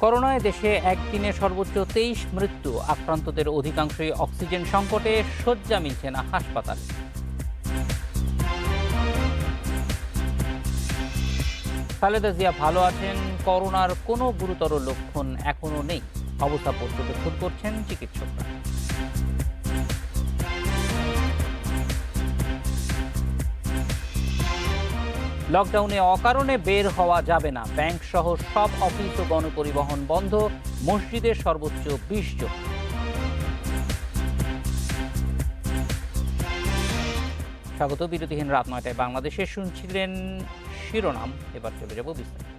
করোনায় দেশে একদিনে সর্বোচ্চ ২৩ মৃত্যু। আক্রান্তদের অধিকাংশই অক্সিজেন সংকটে, শয্যা মিলছে না হাসপাতালে। খালেদা জিয়া ভালো আছেন, করোনার কোনো গুরুতর লক্ষণ এখনো নেই। অবস্থা পর্যবেক্ষণ করছেন চিকিৎসকরা। লকডাউনে অকারণে বের হওয়া যাবে না। ব্যাংক সহ সব অফিস ও গণপরিবহন বন্ধ। মসজিদে সর্বোচ্চ ২০ জন। স্বাগত। বিরতিহীন রাত ৯টায় বাংলাদেশে শুনছিলেন শিরোনাম, এবার চলে যাব বিস্তারিত।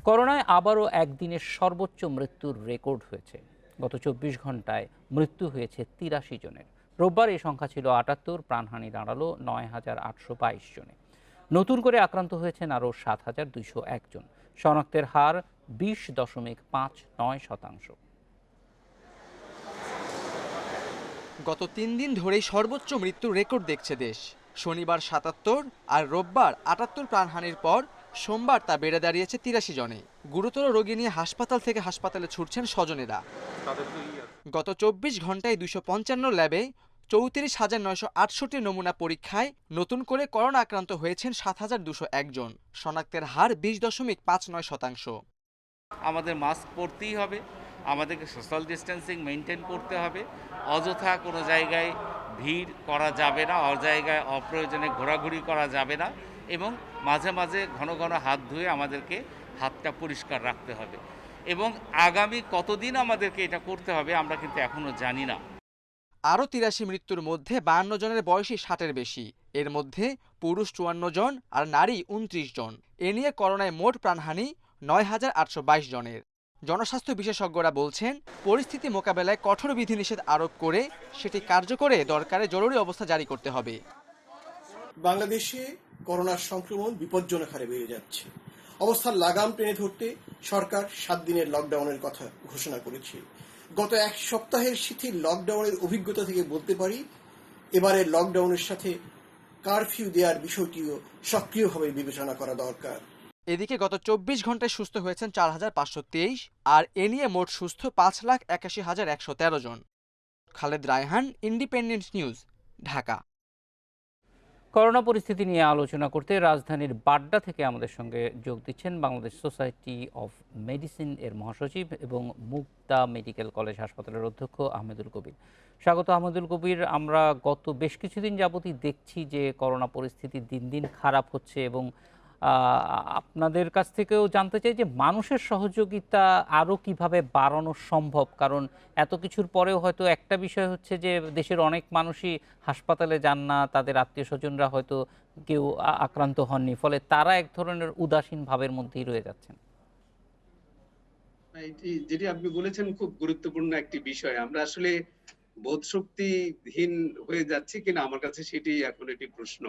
করোনায় আবারও একদিনের সর্বোচ্চ মৃত্যুর রেকর্ড হয়েছে। গত ২৪ ঘন্টায় মৃত্যু হয়েছে ৮৩ জনের। রোববার এই সংখ্যা ছিল ৭৮, প্রাণহানি দাঁড়ালো ৯,৮২২ জনে। নতুন করে আক্রান্ত হয়েছেন আরও ৭,২০১ জন। শনাক্তের হার ২০.৫৯%। গত ৩ দিন ধরেই সর্বোচ্চ মৃত্যুর রেকর্ড দেখছে দেশ। শনিবার ৭৭ আর রোববার ৭৮ প্রাণহানির পর সোমবার তা বেড়ে দাঁড়িয়েছে ৮৩ জনে। গুরুতর রোগী নিয়ে হাসপাতাল থেকে হাসপাতালে ছুটছেন স্বজনেরা। গত ২৪ ঘন্টায় ২৫৫ ল্যাবে ৩৪,৯৬৮ নমুনা পরীক্ষায় নতুন করে করোনা আক্রান্ত হয়েছেন ৭,২০১ জন। শনাক্তের হার ২০.৫৯%। আমাদের মাস্ক পরতেই হবে, আমাদেরকে সোশ্যাল ডিস্টেন্সিং মেনটেন করতে হবে। অযথা কোনো জায়গায় ভিড় করা যাবে না, জায়গায় অপ্রয়োজনে ঘোরাঘুরি করা যাবে না, এবং মাঝে মাঝে ঘন ঘন হাত ধুয়ে আমাদেরকে হাতটা পরিষ্কার রাখতে হবে। এবং আগামী কতদিন আমাদেরকে এটা করতে হবে আমরা কিন্তু এখনও জানি না। আরও ৮৩ মৃত্যুর মধ্যে ৫২ জনের বয়সী ৬০-এর বেশি। এর মধ্যে পুরুষ ৫৪ জন আর নারী ২৯ জন। এ নিয়ে করোনায় মোট প্রাণহানি ৯,৮২২ জনের। জনস্বাস্থ্য বিশেষজ্ঞরা বলছেন, পরিস্থিতি মোকাবেলায় কঠোর বিধিনিষেধ আরোপ করে সেটি কার্যকরে দরকারে জরুরি অবস্থা জারি করতে হবে। বাংলাদেশে করোনার সংক্রমণ বিপজ্জনক হারে বেড়ে যাচ্ছে। অবস্থার লাগাম টেনে ধরতে সরকার ৭ দিনের লকডাউনের কথা ঘোষণা করেছে। গত এক সপ্তাহের শিথিল লকডাউনের অভিজ্ঞতা থেকে বলতে পারি, এবারের লকডাউনের সাথে কারফিউ দেওয়ার বিষয়টিও সক্রিয়ভাবে বিবেচনা করা দরকার। এদিকে গত ২৪ ঘন্টায় সুস্থ হয়েছেন ৪,৫২৩, আর এ নিয়ে মোট সুস্থ ৫,৮১,১১৩ জন। Khaled Raihan, Independent news, Dhaka. Corona পরিস্থিতি নিয়ে আলোচনা করতে রাজধানীর বাড্ডা থেকে আমাদের সঙ্গে যোগ দিচ্ছেন বাংলাদেশ সোসাইটি অফ মেডিসিন এর মহাসচিব এবং মুক্তা মেডিকেল কলেজ হাসপাতালের অধ্যক্ষ আহমেদুল কবির। স্বাগত আহমেদুল কবির। আমরা গত বেশ কিছুদিন যাবতই দেখছি যে করোনা পরিস্থিতি দিন দিন খারাপ হচ্ছে, এবং আপনাদের কাছ থেকেও জানতে চাই যে মানুষের সহযোগিতা আরও কিভাবে বাড়ানো সম্ভব। কারণ এত কিছুর পরেও হয়তো একটা বিষয় হচ্ছে যে দেশের অনেক মানুষই হাসপাতালে যান না, তাদের আত্মীয় স্বজনরা হয়তো কেউ আক্রান্ত হননি, ফলে তারা এক ধরনের উদাসীন ভাবের মধ্যেই রয়ে যাচ্ছেন। যেটি আপনি বলেছেন খুব গুরুত্বপূর্ণ একটি বিষয়। আমরা আসলে বোধশক্তিহীন হয়ে যাচ্ছি কিনা, আমার কাছে সেটি এখন একটি প্রশ্ন।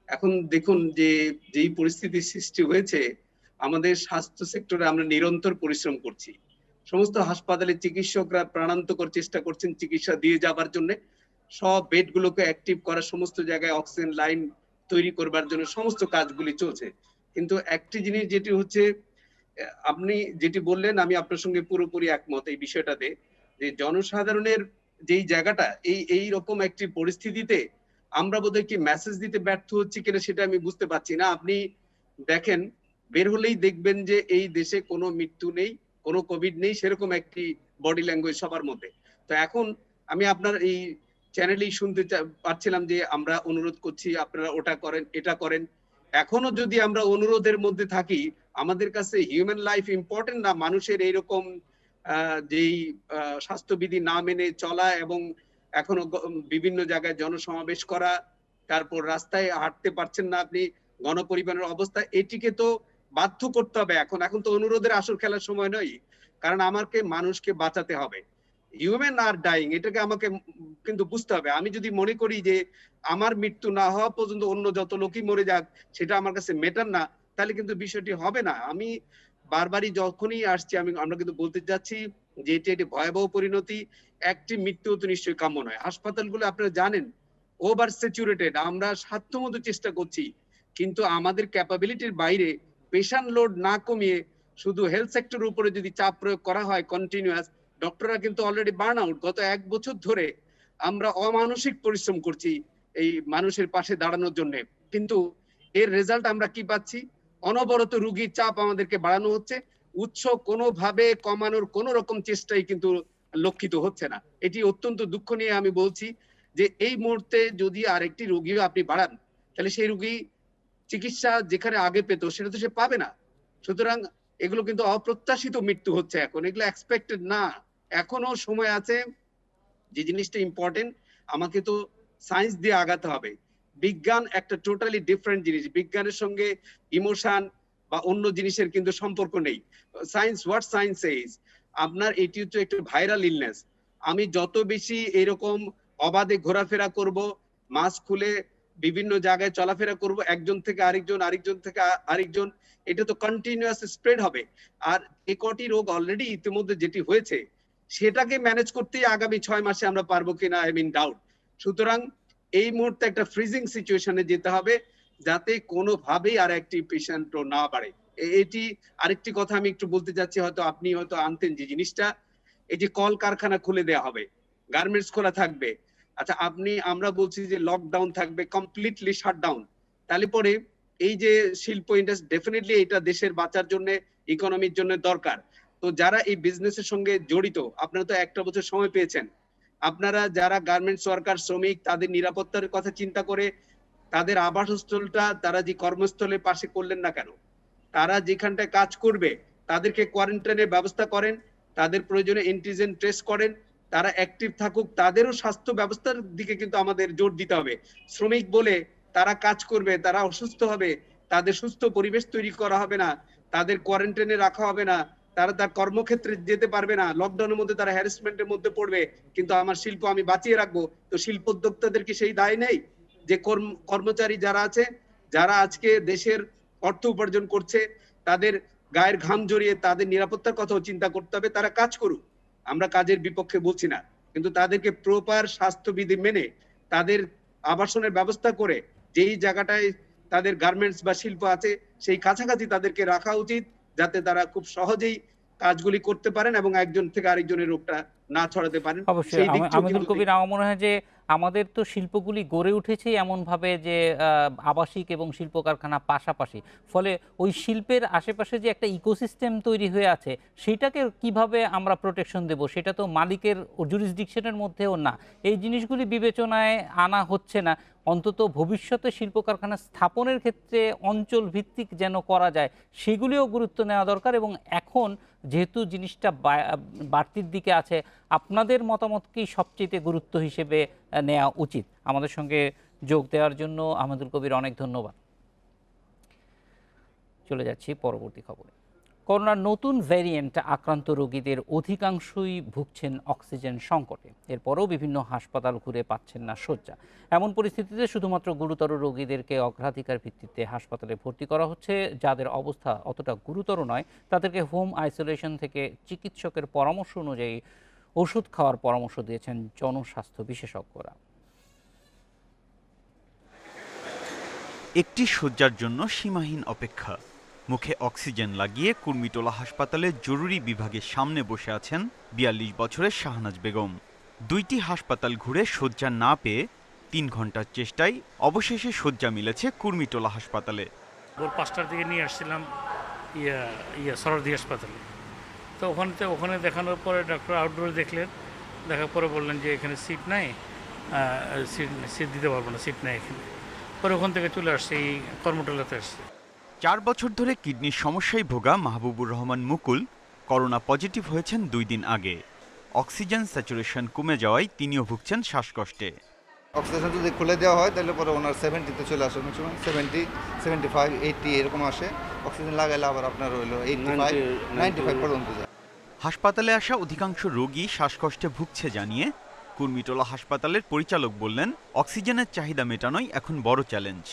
এখন দেখুন যে যেই পরিস্থিতির সৃষ্টি হয়েছে, আমাদের স্বাস্থ্য সেক্টরে আমরা নিরন্তর পরিশ্রম করছি। সমস্ত হাসপাতালে চিকিৎসকরা প্রাণান্তকর চেষ্টা করছেন চিকিৎসা দিয়ে যাবার জন্য। সব বেডগুলোকে অ্যাক্টিভ করা, সমস্ত জায়গায় অক্সিজেন লাইন তৈরি করবার জন্য সমস্ত কাজগুলি চলছে। কিন্তু একটি জিনিস যেটি হচ্ছে, আপনি যেটি বললেন, আমি আপনার সঙ্গে পুরোপুরি একমত এই বিষয়টাতে, যে জনসাধারণের যেই জায়গাটা এই রকম একটি পরিস্থিতিতে আমরা বোধহয় কি মেসেজ দিতে ব্যর্থ হচ্ছি কিনা সেটা আমি বুঝতে পারছি না। আপনি দেখেন, বের হলেই দেখবেন যে এই দেশে কোনো মৃত্যু নেই, কোনো কোভিড নেই, সেরকম একটি বডি ল্যাঙ্গুয়েজ সবার মধ্যে। তো এখন আমি আপনার এই চ্যানেলেই শুনতে পাচ্ছিলাম যে আমরা অনুরোধ করছি আপনারা ওটা করেন, এটা করেন। এখনো যদি আমরা অনুরোধের মধ্যে থাকি, আমাদের কাছে হিউম্যান লাইফ ইম্পর্টেন্ট না মানুষের এইরকম যেই স্বাস্থ্যবিধি না মেনে চলা, এবং এখনো বিভিন্ন জায়গায় জনসমাবেশ করা, তারপর রাস্তায় হাঁটতে পারছেন না আপনি, গণপরিবহনের অবস্থা, এটিকে তো বাধ্য করতে হবে। এখন তো অনুরোধের আসর খেলার সময় নয়, কারণ আমাকে মানুষকে বাঁচাতে হবে। হিউম্যান আর ডাইং, এটাকে আমাকে কিন্তু বুঝতে হবে। আমি যদি মনে করি যে আমার মৃত্যু না হওয়া পর্যন্ত অন্য যত লোকই মরে যাক সেটা আমার কাছে মেটার না, তাহলে কিন্তু বিষয়টি হবে না। আমি বারবারই যখনই আসছি আমরা কিন্তু বলতে যাচ্ছি যে এটি একটি ভয়াবহ পরিণতি, একটি মৃত্যু তো নিশ্চয়ই কাম্য নয়। হাসপাতালগুলো আপনারা জানেন ওভার স্যাচুরেটেড, আমরা সাধ্যমতো চেষ্টা করছি, কিন্তু আমাদের ক্যাপাবিলিটির বাইরে পেশেন্ট লোড না কমিয়ে শুধু হেলথ সেক্টরের উপরে যদি চাপ প্রয়োগ করা হয় কন্টিনিউয়াস, ডক্টররা কিন্তু অলরেডি বার্ন আউট। গত 1 বছর ধরে আমরা অমানসিক পরিশ্রম করছি এই মানুষের পাশে দাঁড়ানোর জন্য, কিন্তু এর রেজাল্ট আমরা কি পাচ্ছি? অনবরত রোগীর চাপ আমাদেরকে বাড়ানো হচ্ছে, উৎস কোনোভাবে কমানোর কোন রকম চেষ্টাই কিন্তু লক্ষিত হচ্ছে না। এটি অত্যন্ত দুঃখ নিয়ে আমি বলছি যে এই মুহূর্তে যদি আরেকটি রোগীও আপনি বাড়ান, তাহলে সেই রোগী চিকিৎসা যেখানে আগে পেত সেটা তো সে পাবে না। সুতরাং এগুলো কিন্তু অপ্রত্যাশিত মৃত্যু হচ্ছে এখন, এগুলো এক্সপেক্টেড না। এখনো সময় আছে। যে জিনিসটা ইম্পর্টেন্ট, আমাকে তো সায়েন্স দিয়ে আগাতে হবে। বিজ্ঞান একটা টোটালি ডিফারেন্ট জিনিস, বিজ্ঞানের সঙ্গে ইমোশন বা অন্য জিনিসের কিন্তু সম্পর্ক নেই। সায়েন্স হোয়াট সায়েন্স সেইজ, আপনার এটি হচ্ছে একটু ভাইরাল ইলনেস। আমি যত বেশি এরকম অবাধে ঘোরাফেরা করব, মাস্ক খুলে বিভিন্ন জায়গায় চলাফেরা করব, একজন থেকে আরেকজন, আরেকজন থেকে আরেকজন, এটা তো কন্টিনিউয়াস স্প্রেড হবে। আর এই কটি রোগ অলরেডি ইতিমধ্যে যেটি হয়েছে সেটাকে ম্যানেজ করতেই আগামী 6 মাসে আমরা পারবো কিনা আই মিন ডাউট। সুতরাং এই মুহূর্তে একটা ফ্রিজিং সিচুয়েশনে যেতে হবে যাতে কোনোভাবেই আর একটি পেশেন্ট না বাড়ে। এটি আরেকটি কথা আমি একটু বলতে চাচ্ছি, হয়তো আপনি হয়তো আনতেন যে জিনিসটা, এই যে কল কারখানা খুলে দেওয়া হবে, গার্মেন্টস খোলা থাকবে। আচ্ছা, আমরা বলছি যে লকডাউন থাকবে, কমপ্লিটলি শাটডাউন, তাহলে পরে এই যে শিল্প ইন্ডাস্ট্রি, ডেফিনেটলি এটা দেশের বাঁচার জন্য, ইকোনমির জন্য দরকার। তো যারা এই বিজনেসের সঙ্গে জড়িত, আপনারা তো 1টা বছর সময় পেয়েছেন, আপনারা যারা গার্মেন্টস ওয়ার্কার, শ্রমিক, তাদের নিরাপত্তার কথা চিন্তা করে তাদের আবাসস্থলটা তারা যে কর্মস্থলের পাশে করলেন না কেন? তারা যেখানটায় কাজ করবে তাদেরকে কোয়ারেন্টাইনের ব্যবস্থা করেন, তাদের প্রয়োজনে অ্যান্টিজেন টেস্ট করেন, তারা অ্যাক্টিভ থাকুক, তাদেরও স্বাস্থ্য ব্যবস্থার দিকে কিন্তু আমাদের জোর দিতে হবে। শ্রমিক বলে তারা কাজ করবে, তারা অসুস্থ হবে, তাদের সুস্থ পরিবেশ তৈরি করা হবে না, তাদের কোয়ারেন্টাইনে রাখা হবে না, তারা তার কর্মক্ষেত্রে যেতে পারবে না, লকডাউনের মধ্যে তারা হ্যারাসমেন্টের মধ্যে পড়বে, কিন্তু আমার শিল্প আমি বাঁচিয়ে রাখবো। তো শিল্প উদ্যোক্তাদের কি সেই দায় নেই যে কর্মচারী যারা আছে, যারা আজকে দেশের অর্থ উপার্জন করছে, তাদের গায়ের ঘাম জড়িয়ে তাদের নিরাপত্তার কথাও চিন্তা করতে হবে। তারা কাজ করুক, আমরা কাজের বিপক্ষে বলছি না, কিন্তু তাদেরকে প্রপার স্বাস্থ্যবিধি মেনে তাদের আবাসনের ব্যবস্থা করে যেই জায়গাটায় তাদের গার্মেন্টস বা শিল্প আছে সেই কাছাকাছি তাদেরকে রাখা উচিত, যাতে তারা খুব সহজেই কাজগুলি করতে পারেন এবং একজন থেকে আরেকজনের রোগটা না ছড়াতে পারেন। অবশ্যই আমিনুল কবির, আমার মনে হয় যে আমাদের তো শিল্পগুলি গড়ে উঠেছে এমনভাবে যে আবাসিক এবং শিল্প কারখানা পাশাপাশি, ফলে ওই শিল্পের আশেপাশে যে একটা ইকোসিস্টেম তৈরি হয়ে আছে সেটাকে কিভাবে আমরা প্রোটেকশন দেব, সেটা তো মালিকের জুরিসডিকশনের মধ্যেও না। এই জিনিসগুলি বিবেচনায় আনা হচ্ছে না। অন্তত ভবিষ্যতে শিল্প কারখানা স্থাপনের ক্ষেত্রে অঞ্চল ভিত্তিক যেন করা যায় সেগুলিও গুরুত্ব নেওয়া দরকার। এবং এখন যেহেতু জিনিসটা বাড়তির দিকে আছে, আপনাদের মতামতকেই সবচেয়ে গুরুত্ব হিসেবে নেওয়া উচিত। আমাদের সঙ্গে যোগ দেওয়ার জন্য আহমেদুল কবির অনেক ধন্যবাদ। চলে যাচ্ছি পরবর্তী খবরে। করোনার নতুন ভ্যারিয়েন্ট আক্রান্ত রোগীদের অধিকাংশই ভুগছেন অক্সিজেন সংকটে। এরপরও বিভিন্ন হাসপাতাল ঘুরে পাচ্ছেন না শয্যা। এমন পরিস্থিতিতে শুধুমাত্র গুরুতর রোগীদেরকে অগ্রাধিকার ভিত্তিতে হাসপাতালে ভর্তি করা হচ্ছে। যাদের অবস্থা অতটা গুরুতর নয় তাদেরকে হোম আইসোলেশন থেকে চিকিৎসকের পরামর্শ অনুযায়ী ওষুধ খাওয়ার পরামর্শ দিয়েছেন জনস্বাস্থ্য বিশেষজ্ঞরা। একটি শয্যার জন্য সীমাহীন অপেক্ষা। মুখে অক্সিজেন লাগিয়ে কুর্মিটোলা হাসপাতালের জরুরি বিভাগের সামনে বসে আছেন ৪২ বছরের শাহনাজ বেগম। 2টি হাসপাতাল ঘুরে শয্যা না পেয়ে 3 ঘন্টার চেষ্টায় অবশেষে শয্যা মিলেছে কুর্মিটোলা হাসপাতালে। ভোর 5টার দিকে নিয়ে আসছিলাম সরদি হাসপাতালে। তো ওখানে দেখানোর পরে ডক্টর আউটডোরে দেখলেন, দেখার পরে বললেন যে এখানে সিট নাই, সিট দিতে পারবো না, সিট নাই এখানে। পরে ওখান থেকে চলে আসছে, এই কর্মটোলাতে আসছে। 4 বছর ধরে কিডনির সমস্যায় ভোগা মাহবুবুর রহমান মুকুল করোনা পজিটিভ হয়েছেন 2 দিন আগে। অক্সিজেন স্যাচুরেশন কমে যাওয়ায় তিনিও ভুগছেন শ্বাসকষ্টে। অক্সিজেন যদি খুলে দেওয়া হয় তাহলে পরে ওনার 70-তে চলে আসে, অনেক সময় 70, 75, 80 এরকম আসে। অক্সিজেন লাগাইলে আবার আপনার হইলো 85, 95 পর্যন্ত যায়। হাসপাতালে আসা অধিকাংশ রোগী শ্বাসকষ্টে ভুগছে জানিয়ে কুর্মিটোলা হাসপাতালের পরিচালক বললেন, অক্সিজেনের চাহিদা মেটানোই এখন বড় চ্যালেঞ্জ।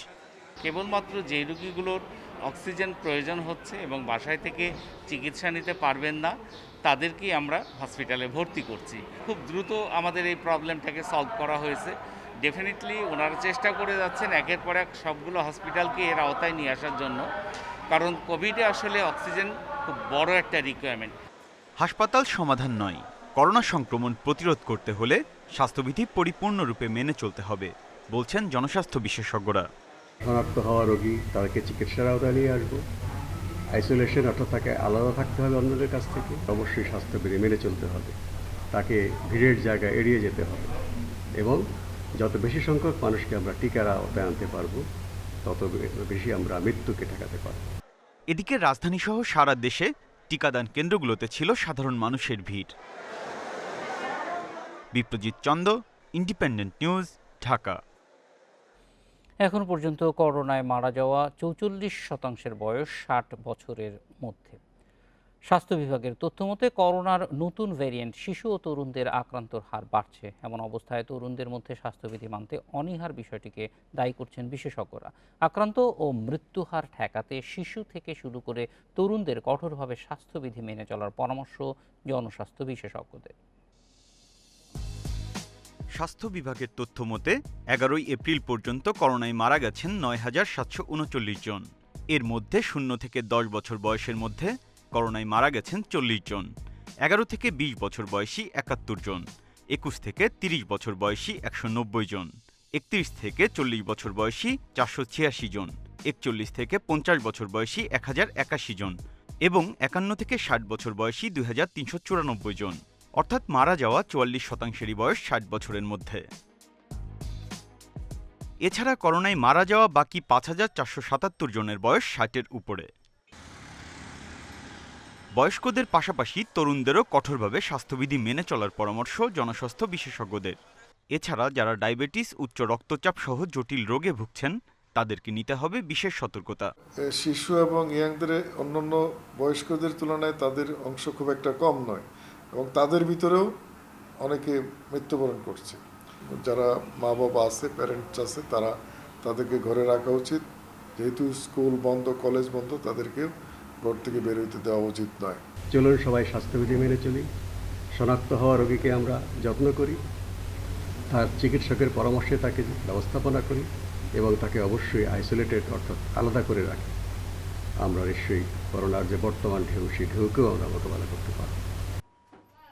কেবলমাত্র যেই রোগীগুলোর অক্সিজেন প্রয়োজন হচ্ছে এবং বাসায় থেকে চিকিৎসা নিতে পারবেন না তাদেরকেই আমরা হসপিটালে ভর্তি করছি। খুব দ্রুত আমাদের এই প্রবলেমটাকে সলভ করা হয়েছে। ডেফিনেটলি ওনারা চেষ্টা করে যাচ্ছেন একের পর এক সবগুলো হসপিটালকে এর আওতায় নিয়ে আসার জন্য, কারণ কোভিডে আসলে অক্সিজেন খুব বড় একটা রিকোয়ারমেন্ট। হাসপাতাল সমাধান নয়, করোনা সংক্রমণ প্রতিরোধ করতে হলে স্বাস্থ্যবিধি পরিপূর্ণরূপে মেনে চলতে হবে বলছেন জনস্বাস্থ্য বিশেষজ্ঞরা। শনাক্ত হওয়া রোগী তাদেরকে চিকিৎসার আওতায় নিয়ে আসবো। আইসোলেশন অর্থাৎ তাকে আলাদা থাকতে হবে অন্যদের কাছ থেকে। অবশ্যই স্বাস্থ্যবিধি মেনে চলতে হবে, তাকে ভিড়ের জায়গা এড়িয়ে যেতে হবে এবং যত বেশি সংখ্যক মানুষকে আমরা টিকার আওতায় আনতে পারবো তত বেশি আমরা মৃত্যুকে ঠেকাতে পারব। এদিকে রাজধানীসহ সারা দেশে টিকাদান কেন্দ্রগুলোতে ছিল সাধারণ মানুষের ভিড়। Biprojit Chanda, independent news, Dhaka. এখন পর্যন্ত করোনায় মারা যাওয়া 44% বয়স 60 বছরের মধ্যে। স্বাস্থ্য বিভাগের তথ্য মতে করোনার নতুন ভ্যারিয়েন্ট শিশু ও তরুণদের আক্রান্তর হার বাড়ছে। এমন অবস্থায় তরুণদের মধ্যে স্বাস্থ্যবিধি মানতে অনীহার বিষয়টিকে দায়ী করছেন বিশেষজ্ঞরা। আক্রান্ত ও মৃত্যুহার ঠেকাতে শিশু থেকে শুরু করে তরুণদের কঠোরভাবে স্বাস্থ্যবিধি মেনে চলার পরামর্শ জনস্বাস্থ্য বিশেষজ্ঞদের। স্বাস্থ্য বিভাগের তথ্য মতে 11 এপ্রিল পর্যন্ত করোনায় মারা গেছেন ৯,৭৩৯ জন। এর মধ্যে 0 থেকে 10 বছর বয়সের মধ্যে করোনায় মারা গেছেন 40 জন, 11 থেকে 20 বছর বয়সী 71 জন, 21 থেকে 30 বছর বয়সী 190 জন, 31 থেকে 40 বছর বয়সী 486 জন, 41 থেকে 50 বছর বয়সী 1081 জন এবং 51 থেকে 60 বছর বয়সী 2394 জন। অর্থাৎ মারা যাওয়া 44%-ই বয়স 60 বছরের মধ্যে। এছাড়া করোনায় মারা যাওয়া বাকি 5,477 জনের বয়স 60-এর উপরে। বয়স্কদের পাশাপাশি তরুণদেরও কঠোরভাবে স্বাস্থ্যবিধি মেনে চলার পরামর্শ জনস্বাস্থ্য বিশেষজ্ঞদের। এছাড়া যারা ডায়াবেটিস, উচ্চ রক্তচাপ সহ জটিল রোগে ভুগছেন তাদেরকে নিতে হবে বিশেষ সতর্কতা। শিশু এবং ইয়াংদের অন্যান্য বয়স্কদের তুলনায় তাদের অংশ খুব একটা কম নয় এবং তাদের ভিতরেও অনেকে মৃত্যুবরণ করছে। যারা মা বাবা আছে, প্যারেন্টস আছে, তাদেরকে ঘরে রাখা উচিত। যেহেতু স্কুল বন্ধ, কলেজ বন্ধ, তাদেরকে ঘর থেকে বের হইতে দেওয়া উচিত নয়। চলুন সবাই স্বাস্থ্যবিধি মেনে চলি, শনাক্ত হওয়া রোগীকে আমরা যত্ন করি, তার চিকিৎসকের পরামর্শে তাকে ব্যবস্থাপনা করি এবং তাকে অবশ্যই আইসোলেটেড অর্থাৎ আলাদা করে রাখি। আমরা নিশ্চয়ই করোনার যে বর্তমান ঢেউ, সেই ঢেউকেও আমরা মোকাবেলা করতে পারব।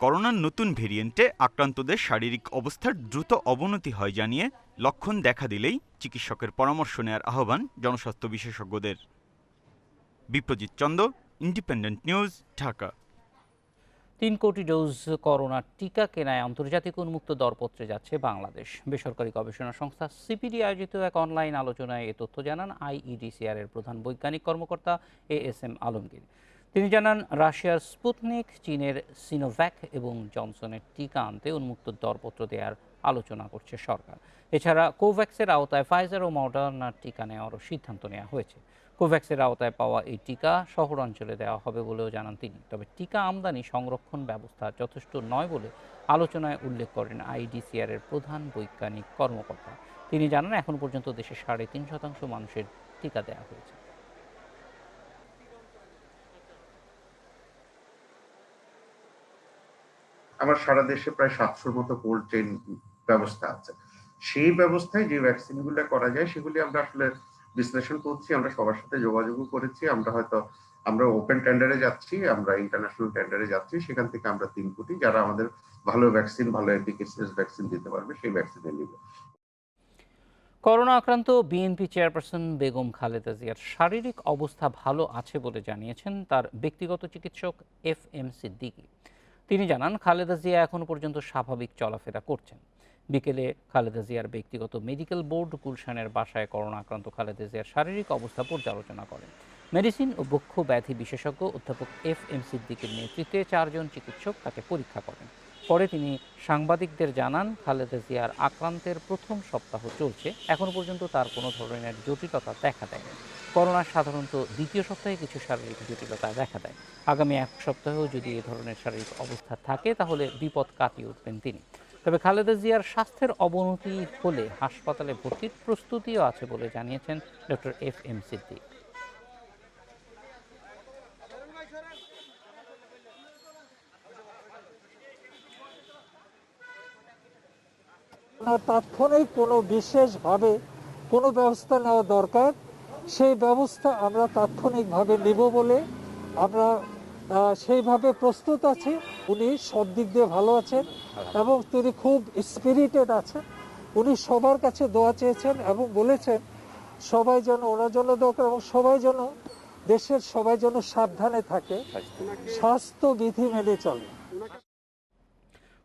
করোনার নতুন ভেরিয়েন্টে আক্রান্তদের শারীরিক অবস্থার দ্রুত অবনতি হয় জানিয়ে লক্ষণ দেখা দিলেই চিকিৎসকের পরামর্শ নেওয়ার আহ্বান জনস্বাস্থ্য বিশেষজ্ঞদের। Biprojit Chanda, independent news, Dhaka. 3 কোটি ডোজ করোনা টিকা কেনায় আন্তর্জাতিক উন্মুক্ত দরপত্রে যাচ্ছে বাংলাদেশ। বেসরকারি গবেষণা সংস্থা সিপিডি আয়োজিত এক অনলাইন আলোচনায় এ তথ্য জানান আইইডিসিআর এর প্রধান বৈজ্ঞানিক কর্মকর্তা এএসএম আলমগীর। তিনি জানান, রাশিয়ার স্পুতনিক, চীনের সিনোভ্যাক এবং জনসনের টিকা আনতে উন্মুক্ত দরপত্র দেওয়ার আলোচনা করছে সরকার। এছাড়া কোভ্যাক্সের আওতায় ফাইজার ও মডার্নার টিকা নেওয়ারও সিদ্ধান্ত নেওয়া হয়েছে। কোভ্যাক্সের আওতায় পাওয়া এই টিকা শহরাঞ্চলে দেওয়া হবে বলেও জানান তিনি। তবে টিকা আমদানি সংরক্ষণ ব্যবস্থা যথেষ্ট নয় বলে আলোচনায় উল্লেখ করেন আইডিসিআর এর প্রধান বৈজ্ঞানিক কর্মকর্তা। তিনি জানান, এখন পর্যন্ত দেশে 3.5% মানুষের টিকা দেওয়া হয়েছে। আমার সারা দেশে প্রায় 700-র মতো কোল্ড চেইন ব্যবস্থা আছে। সেই ব্যবস্থায় যে ভ্যাকসিনগুলো করা যায় সেগুলি আমরা আসলে বিশ্লেষণ করছি, আমরা সবার সাথে যোগাযোগও করেছি। আমরা ওপেন টেন্ডারে যাচ্ছি, আমরা ইন্টারন্যাশনাল টেন্ডারে যাচ্ছি। সেখান থেকে আমরা 3 কোটি যারা আমাদের ভালো ভ্যাকসিন, ভালো এফিকেসিয়াস ভ্যাকসিন দিতে পারবে সেই ভ্যাকসিনে নিব। করোনা আক্রান্ত বিএনপি চেয়ারপারসন বেগম খালেদা জিয়ার শারীরিক অবস্থা ভালো আছে বলে জানিয়েছেন তার ব্যক্তিগত চিকিৎসক FM সিদ্দিকী। তিনি জানান, খালেদা জিয়া এখন পর্যন্ত স্বাভাবিক চলাফেরা করছেন। বিকেলে খালেদা জিয়ার ব্যক্তিগত মেডিকেল বোর্ড গুলশানের বাসায় করোনা আক্রান্ত খালেদা জিয়ার শারীরিক অবস্থা পর্যালোচনা করেন। মেডিসিন ও বক্ষ ব্যাধি বিশেষজ্ঞ অধ্যাপক FM সিদ্দিকীর নেতৃত্বে 4 জন চিকিৎসক তাকে পরীক্ষা করেন। পরে তিনি সাংবাদিকদের জানান, খালেদা জিয়ার আক্রান্তের প্রথম সপ্তাহ চলছে, এখন পর্যন্ত তার কোনো ধরনের জটিলতা দেখা দেয়নি। করোনার সাধারণত দ্বিতীয় সপ্তাহে কিছু শারীরিক জটিলতা দেখা দেয়। আগামী 1 সপ্তাহেও যদি এ ধরনের শারীরিক অবস্থা থাকে তাহলে বিপদ কাটিয়ে উঠবেন তিনি। তবে খালেদা জিয়ার স্বাস্থ্যের অবনতি হলে হাসপাতালে ভর্তির প্রস্তুতিও আছে বলে জানিয়েছেন ডক্টর FM সিদ্দিক। তাৎক্ষণিক কোনো বিশেষভাবে কোনো ব্যবস্থা নেওয়া দরকার, সেই ব্যবস্থা আমরা তাৎক্ষণিকভাবে নেব বলে আমরা সেইভাবে প্রস্তুত আছি। উনি সব দিক দিয়ে ভালো আছেন এবং তিনি খুব স্পিরিটেড আছেন। উনি সবার কাছে দোয়া চেয়েছেন এবং বলেছেন সবাই যেন ওনার জন্য দরকার এবং সবাই যেন দেশের সবাই যেন সাবধানে থাকে, স্বাস্থ্যবিধি মেনে চলে।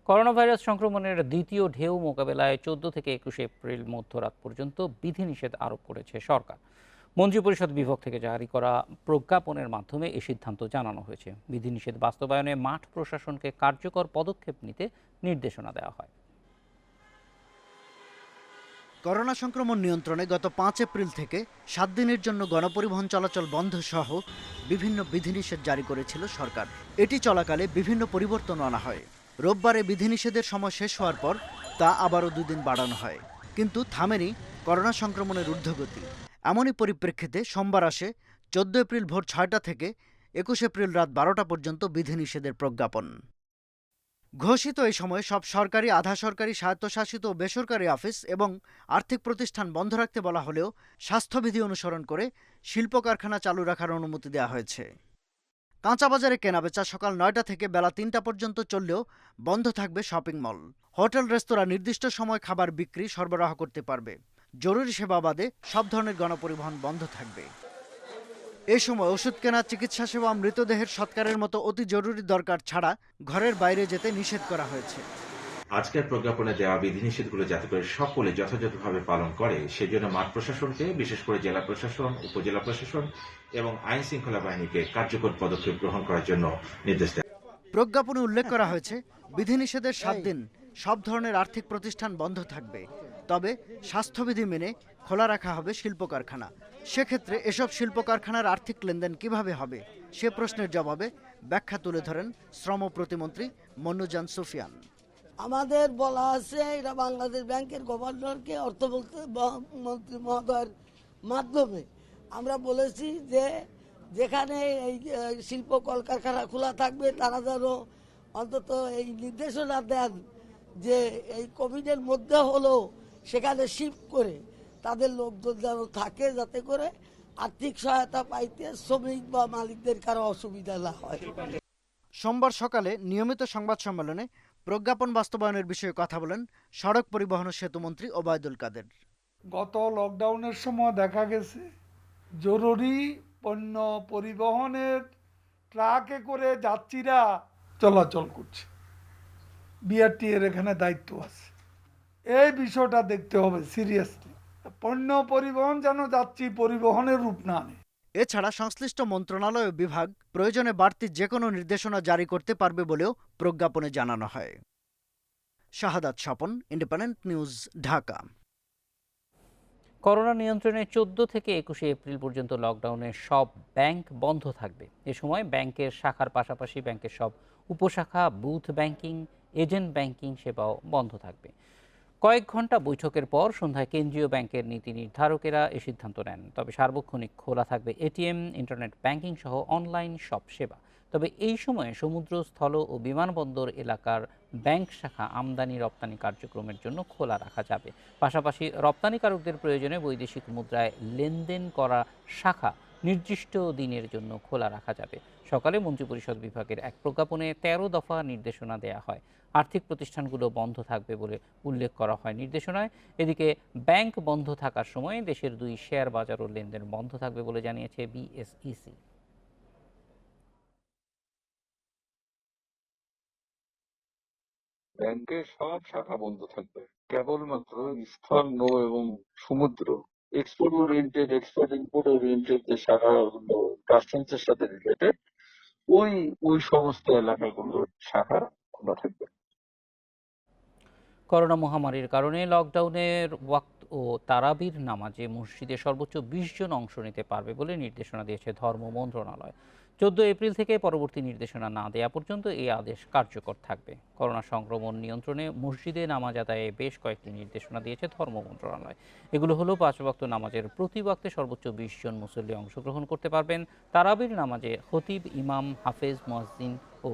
করোনা ভাইরাস সংক্রমণের দ্বিতীয় ঢেউ মোকাবেলায় 14 থেকে 21 এপ্রিল মধ্যরাত পর্যন্ত বিধিনিষেধ আরোপ করেছে সরকার। মন্ত্রিপরিষদ বিভাগ থেকে জারি করা প্রজ্ঞাপনের মাধ্যমে এই সিদ্ধান্ত জানানো হয়েছে। বিধিনিষেধ বাস্তবায়নে মাঠ প্রশাসনকে কার্যকর পদক্ষেপ নিতে নির্দেশনা দেওয়া হয়। করোনা সংক্রমণ নিয়ন্ত্রণে গত 5 এপ্রিল থেকে 7 দিনের জন্য গণপরিবহন চলাচল বন্ধ সহ বিভিন্ন বিধিনিষেধ জারি করেছিল সরকার। এটি চলাকালে বিভিন্ন পরিবর্তন আনা হয়। রোববারে বিধিনিষেধের সময় শেষ হওয়ার পর তা আবারও 2 দিন বাড়ানো হয়, কিন্তু থামেনি করোনা সংক্রমণের ঊর্ধ্বগতি। এমনই পরিপ্রেক্ষিতে সোমবার আসে 14 এপ্রিল ভোর 6টা থেকে 21 এপ্রিল রাত 12টা পর্যন্ত বিধিনিষেধের প্রজ্ঞাপন। ঘোষিত এই সময়ে সব সরকারি, আধা সরকারি, স্বায়ত্তশাসিত ও বেসরকারি অফিস এবং আর্থিক প্রতিষ্ঠান বন্ধ রাখতে বলা হলেও স্বাস্থ্যবিধি অনুসরণ করে শিল্প কারখানা চালু রাখার অনুমতি দেওয়া হয়েছে। কাঁচাবাজারে কেনাবেচা সকাল 9টা থেকে বেলা 3টা পর্যন্ত চললেও বন্ধ থাকবে শপিং মল। হোটেল, রেস্তোরাঁ নির্দিষ্ট সময় খাবার বিক্রি সরবরাহ করতে পারবে। জরুরি সেবা বাদে সব ধরনের গণপরিবহন বন্ধ থাকবে। এই সময় ওষুধ কেনা, চিকিৎসা সেবা, মৃতদেহের সৎকারের মতো অতি জরুরি দরকার ছাড়া ঘরের বাইরে যেতে নিষেধ করা হয়েছে। আজকের প্রজ্ঞাপনে দেওয়া বিধিনিষেধগুলো যাতে করে সকলে যথাযথভাবে পালন করে সেজন্য মাঠ প্রশাসনকে, বিশেষ করে জেলা প্রশাসন, উপজেলা প্রশাসন এবং আইন শৃঙ্খলা বাহিনীকে কার্যকর পদক্ষেপ গ্রহণ করার জন্য নির্দেশ দেয়। প্রজ্ঞাপনে উল্লেখ করা হয়েছে বিধিনিষেধের 7 দিন সব ধরনের আর্থিক প্রতিষ্ঠান বন্ধ থাকবে, তবে স্বাস্থ্যবিধি মেনে খোলা রাখা হবে শিল্প কারখানা। সেক্ষেত্রে এসব শিল্প কারখানার আর্থিক লেনদেন কিভাবে হবে সে প্রশ্নের জবাবে ব্যাখ্যা তুলে ধরেন শ্রম প্রতিমন্ত্রী মন্নুজান সুফিয়ান। আমাদের বলা আছে এটা বাংলাদেশ ব্যাংকের গভর্নরকে, অর্থমন্ত্রী মহোদয়ের মাধ্যমে আমরা বলেছি যে যেখানে এই শিল্প কলকারখানা খোলা থাকবে তারা যেন অন্তত এই নির্দেশনা দেন যে এই কোভিডের মধ্যে হলেও সেখানে শিফট করে তাদের লোকজন যেন থাকে, যাতে করে আর্থিক সহায়তা পাইতে শ্রমিক বা মালিকদের কারো অসুবিধা না হয়। সোমবার সকালে নিয়মিত সংবাদ সম্মেলনে প্রজ্ঞাপন বাস্তবায়নের বিষয়ে কথা বলেন সড়ক পরিবহন ও সেতুমন্ত্রী ওবায়দুল কাদের। গত লকডাউনের সময় দেখা গেছে জরুরি পণ্য পরিবহনের ট্রাকে করে যাত্রীরা চলাচল করছে, বিআরটি এর এখানে দায়িত্ব আছে। এই বিষয়টা দেখতে হবে সিরিয়াসলি, পণ্য পরিবহন যেন যাত্রী পরিবহনের রূপ না নেয়। এছাড়া সংশ্লিষ্ট মন্ত্রণালয় ও বিভাগ প্রয়োজনে বাড়তি যে কোনো নির্দেশনা জারি করতে পারবে বলেও প্রজ্ঞাপনে জানানো হয়। Shahadat Swapan, Independent news, Dhaka. Corona নিয়ন্ত্রণে 14 থেকে 21 এপ্রিল পর্যন্ত লকডাউনে সব ব্যাংক বন্ধ থাকবে। এ সময় ব্যাংকের শাখার পাশাপাশি ব্যাংকের সব উপশাখা, বুথ ব্যাংকিং, এজেন্ট ব্যাংকিং সেবাও বন্ধ থাকবে। কয়েক ঘন্টা বৈঠকের পর সন্ধ্যায় কেন্দ্রীয় ব্যাংকের নীতি নির্ধারকেরা এ সিদ্ধান্ত নেন। তবে সার্বক্ষণিক খোলা থাকবে এটিএম, ইন্টারনেট ব্যাংকিং সহ অনলাইন সব সেবা। তবে এই সময়ে সমুদ্র, স্থল ও বিমানবন্দর এলাকার ব্যাংক শাখা আমদানি রপ্তানি কার্যক্রমের জন্য খোলা রাখা যাবে। পাশাপাশি রপ্তানিকারকদের প্রয়োজনে বৈদেশিক মুদ্রায় লেনদেন করা শাখা নির্দিষ্ট দিনের জন্য খোলা রাখা যাবে। সকালে মন্ত্রিপরিষদ বিভাগের এক প্রজ্ঞাপনে 13 দফা নির্দেশনা দেয়া হয়। আর্থিক প্রতিষ্ঠানগুলো বন্ধ থাকবে বলে উল্লেখ করা হয় নির্দেশনায়। এদিকে ব্যাংক বন্ধ থাকার সময় দেশের 2 শেয়ার বাজার ও লেনদেন বন্ধ থাকবে বলে জানিয়েছে বিএসইসি। ব্যাংকের সব শাখা বন্ধ থাকবে, কেবলমাত্র স্থল, নৌ এবং সমুদ্র, export oriented, export import oriented যে শাখাগুলো কাস্টমসের সাথে রিলেটেড ওই সমস্ত এলাকাগুলোর শাখা খোলা থাকবে। করোনা মহামারীর কারণে লকডাউনের ওয়াক্ত ও তারাবির নামাজে মসজিদে সর্বোচ্চ 20 জন অংশ নিতে পারবে বলে নির্দেশনা দিয়েছে ধর্ম মন্ত্রণালয়। 14 এপ্রিল থেকে পরবর্তী নির্দেশনা না দেওয়া পর্যন্ত এই আদেশ কার্যকর থাকবে। করোনা সংক্রমণ নিয়ন্ত্রণে মসজিদে নামাজ আদায়ে বেশ কয়েকটি নির্দেশনা দিয়েছে ধর্ম মন্ত্রণালয়। এগুলো হলো 5 ওয়াক্ত নামাজের প্রতি ওয়াক্তে সর্বোচ্চ 20 জন মুসল্লি অংশগ্রহণ করতে পারবেন। তারাবির নামাজে খতিব, ইমাম, হাফেজ, মুয়াজ্জিন ও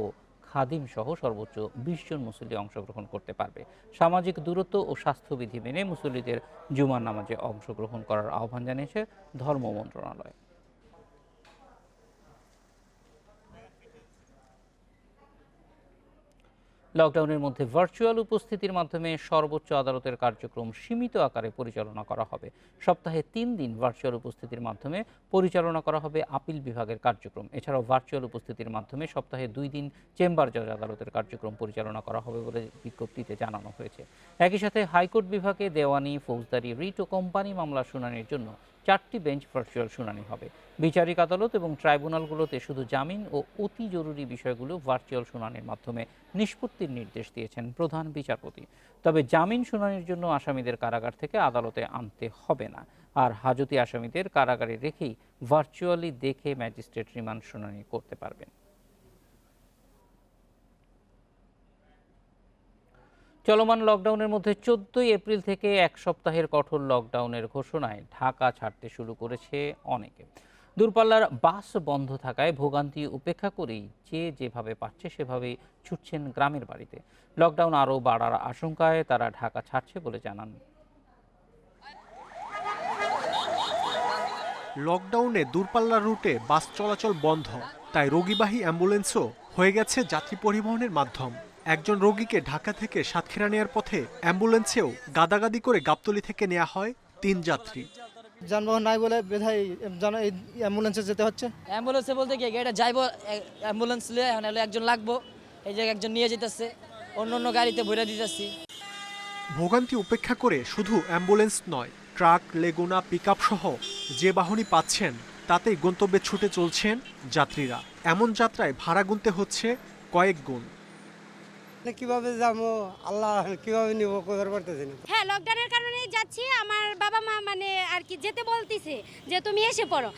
খাদিম সহ সর্বোচ্চ 20 জন মুসল্লি অংশগ্রহণ করতে পারবে। সামাজিক দূরত্ব ও স্বাস্থ্যবিধি মেনে মুসল্লিদের জুমার নামাজে অংশগ্রহণ করার আহ্বান জানিয়েছে ধর্ম মন্ত্রণালয়। লকডাউনের মধ্যে ভার্চুয়াল উপস্থিতির মাধ্যমে সর্বোচ্চ আদালতের কার্যক্রম সীমিত আকারে পরিচালনা করা হবে। সপ্তাহে 3 দিন ভার্চুয়াল উপস্থিতির মাধ্যমে পরিচালনা করা হবে আপিল বিভাগের কার্যক্রম। এছাড়াও ভার্চুয়াল উপস্থিতির মাধ্যমে সপ্তাহে 2 দিন চেম্বার জজ আদালতের কার্যক্রম পরিচালনা করা হবে বলে বিজ্ঞপ্তিতে জানানো হয়েছে। একই সাথে হাইকোর্ট বিভাগে দেওয়ানি, ফৌজদারি, রিট ও কোম্পানি মামলা শুনানির জন্য 4টি বেঞ্চ ভার্চুয়াল শুনানি হবে। বিচারিক আদালত এবং ট্রাইব্যুনালগুলোতে শুধু জামিন ও অতি জরুরি বিষয়গুলো ভার্চুয়াল শুনানির মাধ্যমে নিষ্পত্তির নির্দেশ দিয়েছেন প্রধান বিচারপতি। তবে জামিন শুনানির জন্য আসামিদের কারাগার থেকে আদালতে আনতে হবে না, আর হাজতি আসামিদের কারাগারে রেখেই ভার্চুয়ালি দেখে ম্যাজিস্ট্রেট রিমান্ড শুনানি করতে পারবেন। চলমান লকডাউনের মধ্যে 14 এপ্রিল থেকে এক সপ্তাহের কঠোর লকডাউনের ঘোষণায় ঢাকা ছাড়তে শুরু করেছে অনেকে। দূরপাল্লার বাস বন্ধ থাকায় ভোগান্তি উপেক্ষা করেই যে যেভাবে পাচ্ছে সেভাবেই ছুটছেন গ্রামের বাড়িতে। লকডাউন আরও বাড়ার আশঙ্কায় তারা ঢাকা ছাড়ছে বলে জানান। লকডাউনে দূরপাল্লার রুটে বাস চলাচল বন্ধ, তাই রোগীবাহী অ্যাম্বুলেন্সও হয়ে গেছে যাত্রী পরিবহনের মাধ্যম। একজন রোগীকে ঢাকা থেকে সাতক্ষীরা নেয়ার পথে অ্যাম্বুলেন্সেও গাদাগাদি করে গাবতলী থেকে নেওয়া হয় 3 যাত্রী। যানবাহন নাই বলে বেধাই অ্যাম্বুলেন্সে যেতে হচ্ছে। অ্যাম্বুলেন্সে বলতে কি এটা যাইব অ্যাম্বুলেন্স লিয়ে এখন একজন লাগবো, এই জায়গায় একজন নিয়ে যেতেছে, অন্য গাড়িতে ভরে দিতেছি। ভোগান্তি উপেক্ষা করে শুধু অ্যাম্বুলেন্স নয়, ট্রাক, লেগুনা, পিকআপ সহ যে বাহনই পাচ্ছেন তাতেই গন্তব্যে ছুটে চলছেন যাত্রীরা। এমন যাত্রায় ভাড়া গুনতে হচ্ছে কয়েক গুণ। কিভাবে যাবো আল্লাহ, কিভাবে নিব কইবার পারতেছি না। হ্যাঁ, লকডাউনের কারণে যাচ্ছি। আমার বাবা মা মানে আর কি যেতে বলতিছে যে তুমি এসে পড়ো।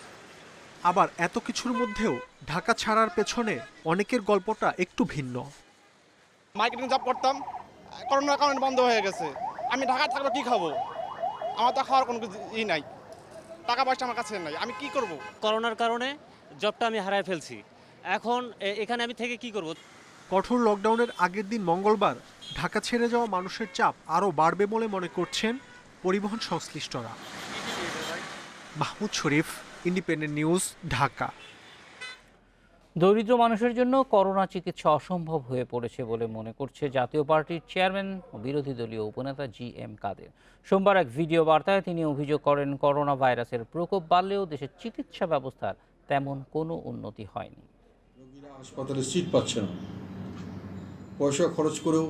আবার এত কিছুর মধ্যেও ঢাকা ছাড়ার পেছনে অনেকের গল্পটা একটু ভিন্ন। মার্কেটিং জব করতাম, করোনার কারণে বন্ধ হয়ে গেছে। আমি ঢাকা থাকলে কি খাবো? আমার তো খাওয়ার কোনো ই নাই, টাকা পয়সা আমার কাছে নাই, আমি কি করব? করোনার কারণে জবটা আমি হারায় ফেলছি, এখন এখানে আমি থেকে কি করব? কঠোর লকডাউনের আগের দিন মঙ্গলবার ঢাকা ছেড়ে যাওয়া মানুষের চাপ আরও বাড়বে বলে মনে করছেন পরিবহন সংশ্লিষ্টরা। মাহমুদ শরীফ, ইন্ডিপেন্ডেন্ট নিউজ, ঢাকা। দরিদ্র মানুষের জন্য করোনা চিকিৎসা অসম্ভব হয়ে পড়েছে বলে মনে করছে জাতীয় পার্টির চেয়ারম্যান ও বিরোধী দলীয় উপনেতা GM কাদের। সোমবার এক ভিডিও বার্তায় তিনি অভিযোগ করেন, করোনা ভাইরাসের প্রকোপ বাড়লেও দেশের চিকিৎসা ব্যবস্থার তেমন কোনো উন্নতি হয়নি। রোগীরা হাসপাতালে সিট পাচ্ছে না, পয়সা খরচ করেও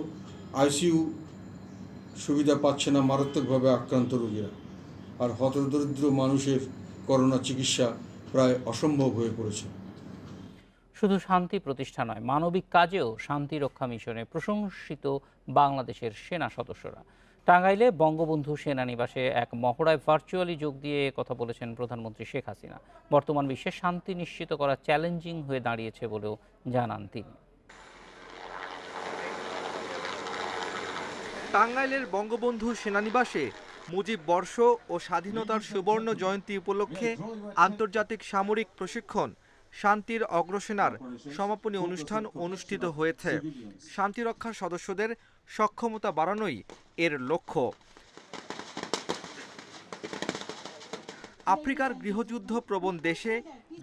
ICU সুবিধা পাচ্ছে না মারাত্মকভাবে আক্রান্ত রোগীরা, আর হতদরিদ্র মানুষের করোনা চিকিৎসা প্রায় অসম্ভব হয়ে পড়েছে। শুধু শান্তি প্রতিষ্ঠা নয়, মানবিক কাজেও শান্তি রক্ষা মিশনে প্রশংসিত বাংলাদেশের সেনা সদস্যরা। টাঙ্গাইলে বঙ্গবন্ধু সেনানিবাসে এক মহড়ায় ভার্চুয়ালি যোগ দিয়ে কথা বলেছেন প্রধানমন্ত্রী শেখ হাসিনা। বর্তমান বিশ্বে শান্তি নিশ্চিত করা চ্যালেঞ্জিং হয়ে দাঁড়িয়েছে বলেও জানান তিনি। টাঙ্গাইলের বঙ্গবন্ধু সেনানিবাসে মুজিব বর্ষ ও স্বাধীনতার সুবর্ণ জয়ন্তী উপলক্ষে আন্তর্জাতিক সামরিক প্রশিক্ষণ শান্তির অগ্রসেনার সমাপনী অনুষ্ঠান অনুষ্ঠিত হয়েছে। শান্তিরক্ষার সদস্যদের সক্ষমতা বাড়ানোই এর লক্ষ্য। আফ্রিকার গৃহযুদ্ধ প্রবণ দেশে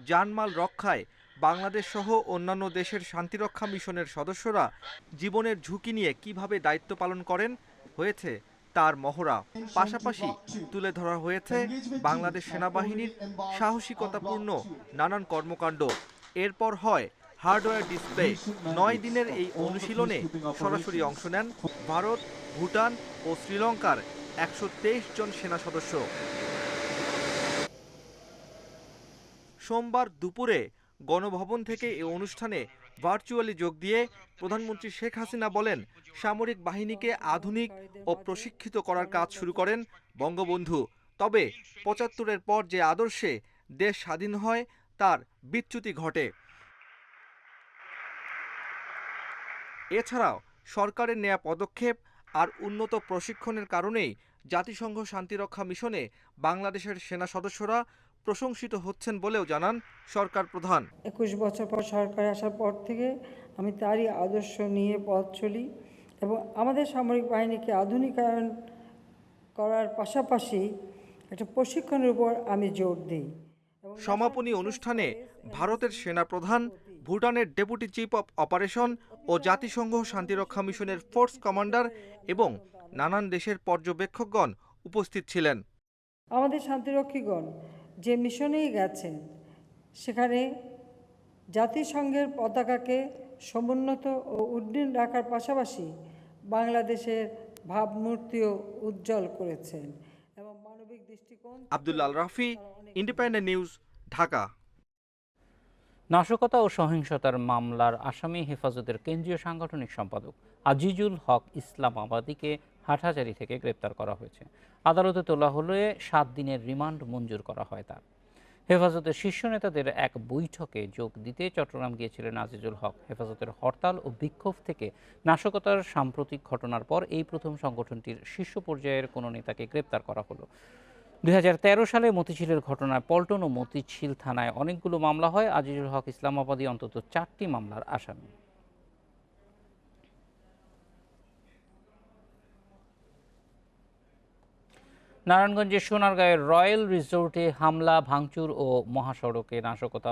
জানমাল রক্ষায় বাংলাদেশ সহ অন্যান্য দেশের শান্তিরক্ষা মিশনের সদস্যরা জীবনের ঝুঁকি নিয়ে কিভাবে দায়িত্ব পালন করেন হয়েছে তার মহড়া। পাশাপাশি তুলে ধরা হয়েছে বাংলাদেশ সেনাবাহিনীর সাহসিকতাপূর্ণ নানান কর্মকাণ্ড। এরপর হয় হার্ডওয়্যার ডিসপ্লে। 9 দিনের এই অনুশীলনে সরাসরি অংশ নেন ভারত, ভুটান ও শ্রীলঙ্কার 123 জন সেনা সদস্য। সোমবার দুপুরে গণভবন থেকে এই অনুষ্ঠানে ভার্চুয়ালি যোগ দিয়ে প্রধানমন্ত্রী শেখ হাসিনা বলেন, সামরিক বাহিনীকে আধুনিক ও প্রশিক্ষিত করার কাজ শুরু করেন বঙ্গবন্ধু। তবে ৭৫-এর পর যে আদর্শে দেশ স্বাধীন হয় তার বিচ্যুতি ঘটে। এছাড়াও সরকারের নেয়া পদক্ষেপ আর উন্নত প্রশিক্ষণের কারণেই জাতিসংঘ শান্তিরক্ষা মিশনে বাংলাদেশের সেনা সদস্যরা প্রশংসিত হচ্ছেন বলেও জানান সরকার প্রধান। 21 বছর পর সরকার আসার পর থেকে আমি তারই আদর্শ নিয়ে পথ চলি এবং আমাদের সামরিক বাহিনীকে আধুনিকায়ন করার পাশাপাশি একটা প্রশিক্ষণের উপর আমি জোর দিই। সমাপনী অনুষ্ঠানে ভারতের সেনাপ্রধান, ভুটানের ডেপুটি চিফ অব অপারেশন ও জাতিসংঘ শান্তিরক্ষা মিশনের ফোর্স কমান্ডার এবং নানান দেশের পর্যবেক্ষকগণ উপস্থিত ছিলেন। আমাদের শান্তিরক্ষীগণ যে মিশনেই গেছেন সেখানে জাতিসংঘের পতাকাকে সমুন্নত ও উড্ডীন রাখার পাশাপাশি বাংলাদেশের ভাবমূর্তিও উজ্জ্বল করেছেন এবং মানবিক দৃষ্টিকোণ। Abdullah Rafi, independent news, Dhaka. নাশকতা ও সহিংসতার মামলার আসামি হেফাজতের কেন্দ্রীয় সাংগঠনিক সম্পাদক আজিজুল হক ইসলামাবাদীকে হাটহাজারী থেকে গ্রেপ্তার করা হয়েছে। আদালতে তোলা হলে 7 দিনের রিমান্ড মঞ্জুর করা হয় তার। হেফাজতের শীর্ষ নেতাদের এক বৈঠকে যোগ দিতে চট্টগ্রাম গিয়েছিলেন আজিজুল হক। হেফাজতের হরতাল ও বিক্ষোভ থেকে নাশকতার সাম্প্রতিক ঘটনার পর এই প্রথম সংগঠনটির শীর্ষ পর্যায়ের কোনো নেতাকে গ্রেপ্তার করা হলো। 2013 সালে মতিঝিলের ঘটনায় পল্টন ও মতিঝিল থানায় অনেকগুলো মামলা হয়। আজিজুল হক ইসলামাবাদী অন্তত 4টি মামলার আসামি। নারায়ণগঞ্জের সোনারগাঁয়ের রয়্যাল রিসোর্টে হামলা, ভাঙচুর ও মহাসড়কে নাশকতা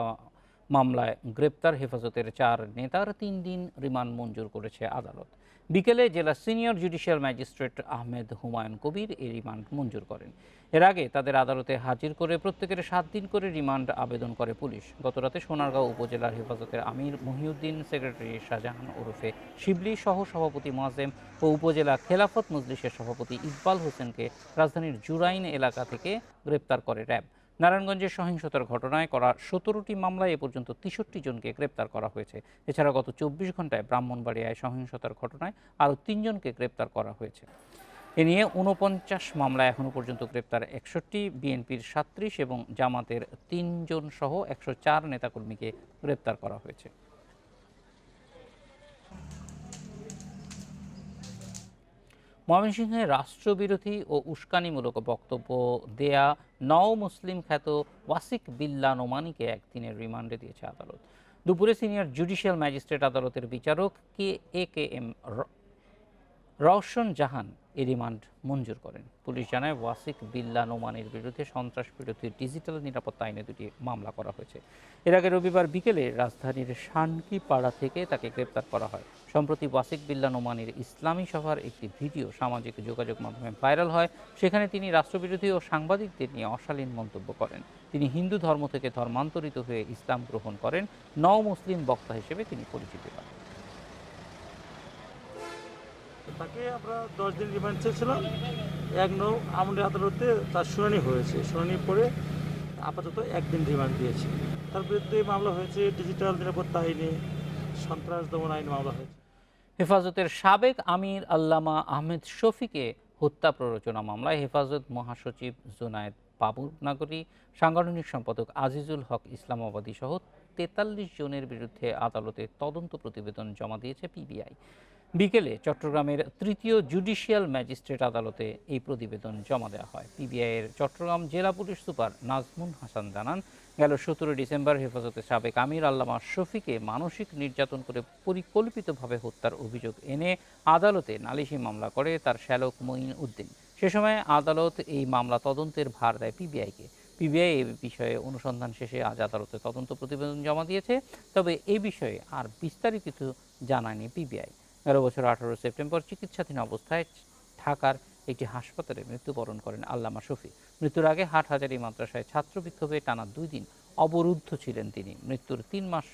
মামলায় গ্রেপ্তার হেফাজতের 4 নেতার 3 দিন রিমান্ড মঞ্জুর করেছে আদালত। বিকেলে জেলা senior judicial magistrate Ahmed Humayun Kabir এই রিমান্ড মঞ্জুর করেন। এর আগে তাদের আদালতে হাজির করে প্রত্যেকের 7 দিন করে রিমান্ড আবেদন করে পুলিশ। গতরাতে সোনারগাঁও উপজেলার হেফাজতের আমির মহিউদ্দিন, সেক্রেটারি শাহজাহান ওরফে শিবলি সহ সভাপতি মোয়াজ্জেম ও উপজেলা খেলাফত মজলিসের সভাপতি ইকবাল হোসেনকে রাজধানীর জুরাইন এলাকা থেকে গ্রেপ্তার করে র্যাব। নারায়ণগঞ্জের সহিংসতার ঘটনায় করা 17টি মামলায় এ পর্যন্ত 63 জনকে গ্রেপ্তার করা হয়েছে। এছাড়া গত 24 ঘন্টায় ব্রাহ্মণবাড়িয়ায় সহিংসতার ঘটনায় আরও 3 জনকে গ্রেপ্তার করা হয়েছে। এ নিয়ে 49 মামলায় এখনও পর্যন্ত গ্রেপ্তার 61, বিএনপির 37 এবং জামাতের 3 জন সহ 104 নেতাকর্মীকে গ্রেপ্তার করা হয়েছে। ময়মনসিংহে রাষ্ট্রবিরোধী ও উস্কানিমূলক বক্তব্য দেয়া নও মুসলিম খ্যাত ওয়াসিক বিল্লাহ নোমানিকে 1 দিনের রিমান্ডে দিয়েছে আদালত। দুপুরে সিনিয়র জুডিশিয়াল ম্যাজিস্ট্রেট আদালতের বিচারক KM রওশন জাহান এই রিমান্ড মঞ্জুর করেন। পুলিশ জানায় ওয়াসিক বিল্লাহ নোমানির বিরুদ্ধে সন্ত্রাস বিরোধী ডিজিটাল নিরাপত্তা আইনে 2টি মামলা করা হয়েছে। এর আগে রবিবার বিকেলে রাজধানীর শানকিপাড়া থেকে তাকে গ্রেপ্তার করা হয়। সম্প্রতি ওয়াসিক বিল্লাহ নোমানির ইসলামী সভার একটি ভিডিও সামাজিক যোগাযোগ মাধ্যমে ভাইরাল হয়। সেখানে তিনি রাষ্ট্রবিরোধী ও সাংবাদিকদের নিয়ে অশালীন মন্তব্য করেন। তিনি হিন্দু ধর্ম থেকে ধর্মান্তরিত হয়ে ইসলাম গ্রহণ করেন। নও মুসলিম বক্তা হিসেবে তিনি পরিচিতি পান। তাকে আমরা 10 দিন রিমান্ড চেয়েছিলাম। 1নং আমলি আদালতে তার শুনানি হয়েছে। শুনানির পরে আপাতত 1 দিন রিমান্ড দিয়েছে। তার বিরুদ্ধে মামলা হয়েছে ডিজিটাল নিরাপত্তা আইনে, সন্ত্রাস দমন আইনে মামলা হয়েছে। হেফাজতের সাবেক আমির আল্লামা আহমেদ শফিকে হত্যা প্ররোচনা মামলায় হেফাজত মহাসচিব জুনায়েদ বাবুনগরী, সাংগঠনিক সম্পাদক আজিজুল হক ইসলামাবাদী সহ 43 জনের বিরুদ্ধে আদালতে তদন্ত প্রতিবেদন জমা দিয়েছে পিবিআই। বিকেলে চট্টগ্রামের 3য় জুডিশিয়াল ম্যাজিস্ট্রেট আদালতে এই প্রতিবেদন জমা দেওয়া হয়। পিবিআইয়ের চট্টগ্রাম জেলা পুলিশ সুপার নাজমুন হাসান জানান, গেল 17 ডিসেম্বর হেফাজতের সাবেক আমির আল্লামা শফিকে মানসিক নির্যাতন করে পরিকল্পিতভাবে হত্যার অভিযোগ এনে আদালতে নালিশি মামলা করে তার শ্যালক মঈন উদ্দিন। সে সময় আদালত এই মামলা তদন্তের ভার দেয় পিবিআইকে। পিবিআই এই বিষয়ে অনুসন্ধান শেষে আজ আদালতে তদন্ত প্রতিবেদন জমা দিয়েছে। তবে এই বিষয়ে আর বিস্তারিত কিছু জানায়নি পিবিআই। 11 বছর 18 সেপ্টেম্বর চিকিৎসাধীন অবস্থায় ঢাকার একটি হাসপাতালে মৃত্যুবরণ করেন আল্লামা শফি। মৃত্যুর আগে হাটহাজারী মাদ্রাসায় ছাত্র বিক্ষোভে টানা 2 দিন অবরুদ্ধ ছিলেন তিনি। মৃত্যুর 3 মাস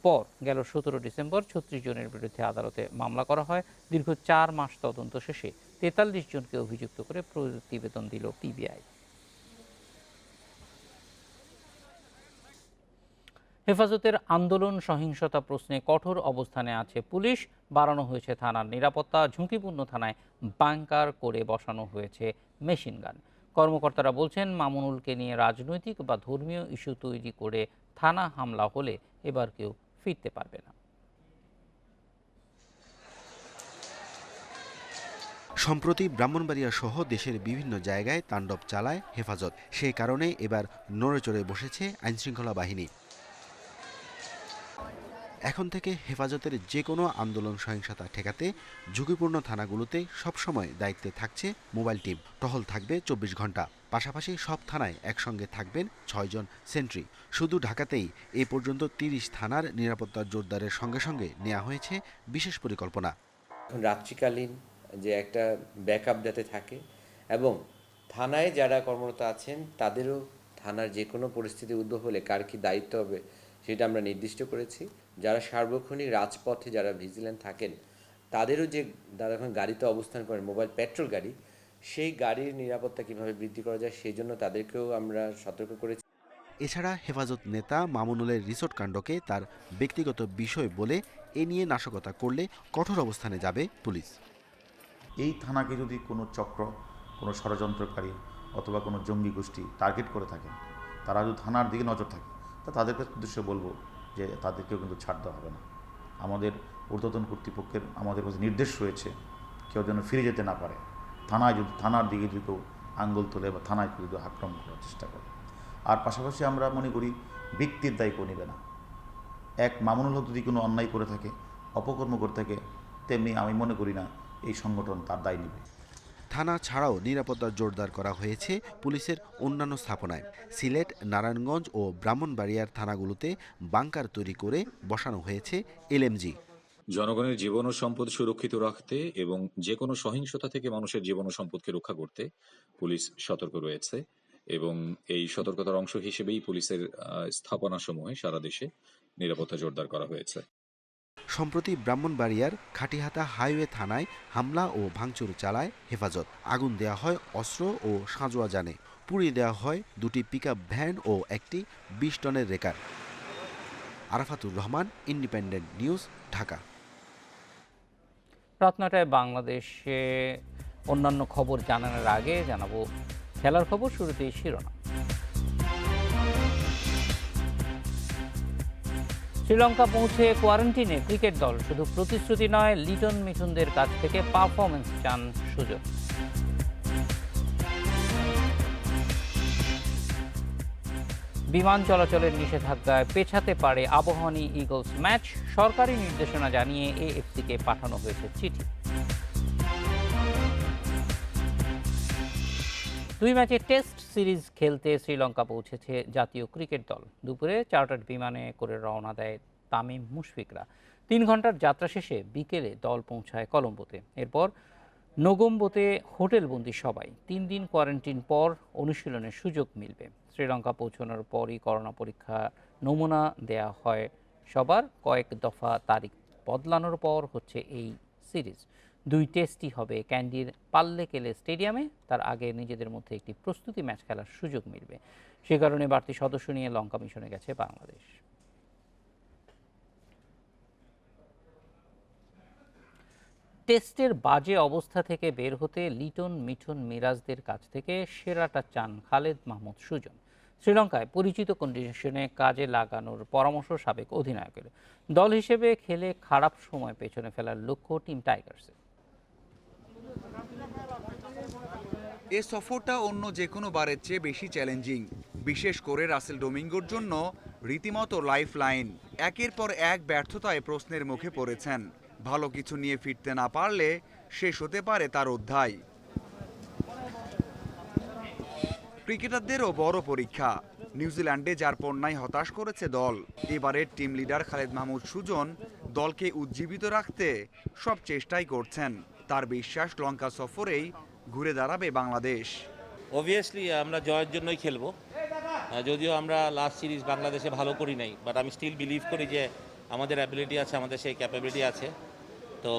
পর গেল 17 ডিসেম্বর 36 জনের বিরুদ্ধে আদালতে মামলা করা হয়। দীর্ঘ 4 মাস তদন্ত শেষে 43 জনকে অভিযুক্ত করে প্রতিবেদন দিল পিবিআই। হেফাজতের আন্দোলন সহিংসতা প্রশ্নে কঠোর অবস্থানে আছে পুলিশ। বাড়ানো হয়েছে থানার নিরাপত্তা। ঝুঁকিপূর্ণ থানায় বাংকার করে বসানো হয়েছে মেশিনগান। কর্মকর্তারা বলছেন, মামুনুলকে নিয়ে রাজনৈতিক বা ধর্মীয় ইস্যু তৈরি করে থানা হামলা হলে এবার কেউ ফিরতে পারবে না। সম্প্রতি ব্রাহ্মণবাড়িয়া সহ দেশের বিভিন্ন জায়গায় তাণ্ডব চালায় হেফাজত। সেই কারণে এবার নড়েচড়ে বসেছে আইনশৃঙ্খলা বাহিনী। এখন থেকে হেফাজতের যে কোনো আন্দোলন সহিংসতা ঠেকাতে ঝুঁকিপূর্ণ থানাগুলোতে সবসময় দায়িত্বে থাকছে মোবাইল টিম। টহল থাকবে 24 ঘন্টা। পাশাপাশি সব থানায় একসঙ্গে থাকবেন 6 জন সেন্ট্রি। শুধু ঢাকাতেই এ পর্যন্ত 30 থানার নিরাপত্তা জোরদারের সঙ্গে সঙ্গে নেওয়া হয়েছে বিশেষ পরিকল্পনা। এখন রাত্রিকালীন যে একটা ব্যাকআপ যাতে থাকে এবং থানায় যারা কর্মরত আছেন তাদেরও থানার যে কোনো পরিস্থিতি উদ্ভব হলে কার কী দায়িত্ব হবে সেটা আমরা নির্দিষ্ট করেছি। যারা সার্বক্ষণিক রাজপথে যারা ভিজিল্যান্ট থাকেন তাদেরও যে যারা এখন গাড়িতে অবস্থান করেন মোবাইল পেট্রোল গাড়ি, সেই গাড়ির নিরাপত্তা কীভাবে বৃদ্ধি করা যায় সেই জন্য তাদেরকেও আমরা সতর্ক করেছি। এছাড়া হেফাজত নেতা মামুনুলের রিসোর্ট কাণ্ডকে তার ব্যক্তিগত বিষয় বলে এ নিয়ে নাশকতা করলে কঠোর অবস্থানে যাবে পুলিশ। এই থানাকে যদি কোনো চক্র, কোনো ষড়যন্ত্রকারী অথবা কোনো জঙ্গি গোষ্ঠী টার্গেট করে থাকেন, তারা যদি থানার দিকে নজর থাকে তা তাদেরকে উদ্দেশ্যে বলবো যে তাদেরকেও কিন্তু ছাড় দেওয়া হবে না। আমাদের ঊর্ধ্বতন কর্তৃপক্ষের আমাদের কাছে নির্দেশ রয়েছে কেউ যেন ফিরে যেতে না পারে। থানার দিকে যদি কেউ আঙ্গুল তোলে বা থানায় যদি আক্রমণ করার চেষ্টা করে। আর পাশাপাশি আমরা মনে করি ব্যক্তির দায় কেউ নেবে না। এক মামুনুল হক যদি কোনো অন্যায় করে থাকে, অপকর্ম করে থাকে, তেমনি আমি মনে করি না এই সংগঠন তার দায় নেবে। থানা ছাড়াও নিরাপত্তা জোরদার করা হয়েছে পুলিশের অন্যান্য স্থাপনায়। সিলেট, নারায়ণগঞ্জ ও ব্রাহ্মণবাড়িয়ার থানাগুলোতে বাংকার তৈরি করে বসানো হয়েছে এলএমজি। জনগণের জীবন ও সম্পদ সুরক্ষিত রাখতে এবং যে কোনো সহিংসতা থেকে মানুষের জীবন ও সম্পদকে রক্ষা করতে পুলিশ সতর্ক রয়েছে এবং এই সতর্কতার অংশ হিসেবেই পুলিশের স্থাপনাসমূহে সারা দেশে নিরাপত্তা জোরদার করা হয়েছে। সম্প্রতি ব্রাহ্মণবাড়িয়ার খাটিহাতা হাইওয়ে থানায় হামলা ও ভাঙচুর চালায় হেফাজত। আগুন দেওয়া হয় অস্ত্র ও সাঁজোয়া যানে, পুড়িয়ে দেওয়া হয় 2টি পিকআপ ভ্যান ও একটি 20 টনের wrecker. Arafatur Rahman, Independent news, Dhaka. রাত 9টায় বাংলাদেশে অন্যান্য খবর জানানোর আগে জানাবো খেলার খবর। শুরুতেই শিরোনাম। শ্রীলঙ্কা পৌঁছে কোয়ারেন্টিনে ক্রিকেট দল। শুধু প্রতিশ্রুতি নয়, লিটন মিঠুনদের কাছ থেকে পারফরমেন্স চান সুযোগ। বিমান চলাচলের নিষেধাজ্ঞায় পেছাতে পারে আবাহনী ইগলস ম্যাচ। সরকারি নির্দেশনা জানিয়ে এএফসিকে পাঠানো হয়েছে চিঠি। 2 ম্যাচের টেস্ট সিরিজ খেলতে শ্রীলঙ্কা পৌঁছেছে জাতীয় ক্রিকেট দল। দুপুরে চার্টার্ড বিমানে করে রওনা দেয় তামিম মুশফিকরা। 3 ঘন্টার যাত্রা শেষে বিকেলে দল পৌঁছায় কলম্বোতে। এরপর নগম্বোতে হোটেলবন্দি সবাই। 3 দিন কোয়ারেন্টিন পর অনুশীলনের সুযোগ মিলবে। শ্রীলঙ্কা পৌঁছানোর পরই করোনা পরীক্ষা নমুনা দেয়া হয় সবার। কয়েক দফা তারিখ বদলানোর পর হচ্ছে এই সিরিজ। 2 টেস্টই হবে ক্যান্ডির পাল্লেকেলে স্টেডিয়ামে। তার আগে নিজেদের মধ্যে একটি প্রস্তুতি ম্যাচ খেলার সুযোগ মিলবে। সে কারণে বাড়তি সদস্য নিয়ে লঙ্কা মিশনে গেছে বাংলাদেশ। টেস্টের বাজে অবস্থা থেকে বের হতে লিটন, মিঠুন, মিরাজদের কাছ থেকে সেরাটা চান খালেদ মাহমুদ সুজন। শ্রীলঙ্কায় পরিচিত কন্ডিশনে কাজে লাগানোর পরামর্শ সাবেক অধিনায়কের। দল হিসেবে খেলে খারাপ সময় পেছনে ফেলার লক্ষ্য টিম টাইগার্সের। এ সফরটা অন্য যে কোনো বারের চেয়ে বেশি চ্যালেঞ্জিং, বিশেষ করে রাসেল ডোমিঙ্গোর জন্য রীতিমতো লাইফ লাইন। একের পর এক ব্যর্থতায় প্রশ্নের মুখে পড়েছেন। ভালো কিছু নিয়ে ফিরতে না পারলে শেষ হতে পারে তার অধ্যায়। ক্রিকেটারদেরও বড় পরীক্ষা। নিউজিল্যান্ডে যার পণ্যায় হতাশ করেছে দল, এবারের টিম লিডার খালেদ মাহমুদ সুজন দলকে উজ্জীবিত রাখতে সব চেষ্টাই করছেন। তার বিশ্বাস লঙ্কা সফরেই ঘুরে দাঁড়াবে বাংলাদেশ। অবভিয়াসলি আমরা জয়ের জন্যই খেলবো। যদিও আমরা লাস্ট সিরিজ বাংলাদেশে ভালো করি নাই, বাট আমি স্টিল বিলিভ করি যে আমাদের অ্যাবিলিটি আছে, আমাদের সেই ক্যাপাবিলিটি আছে। তো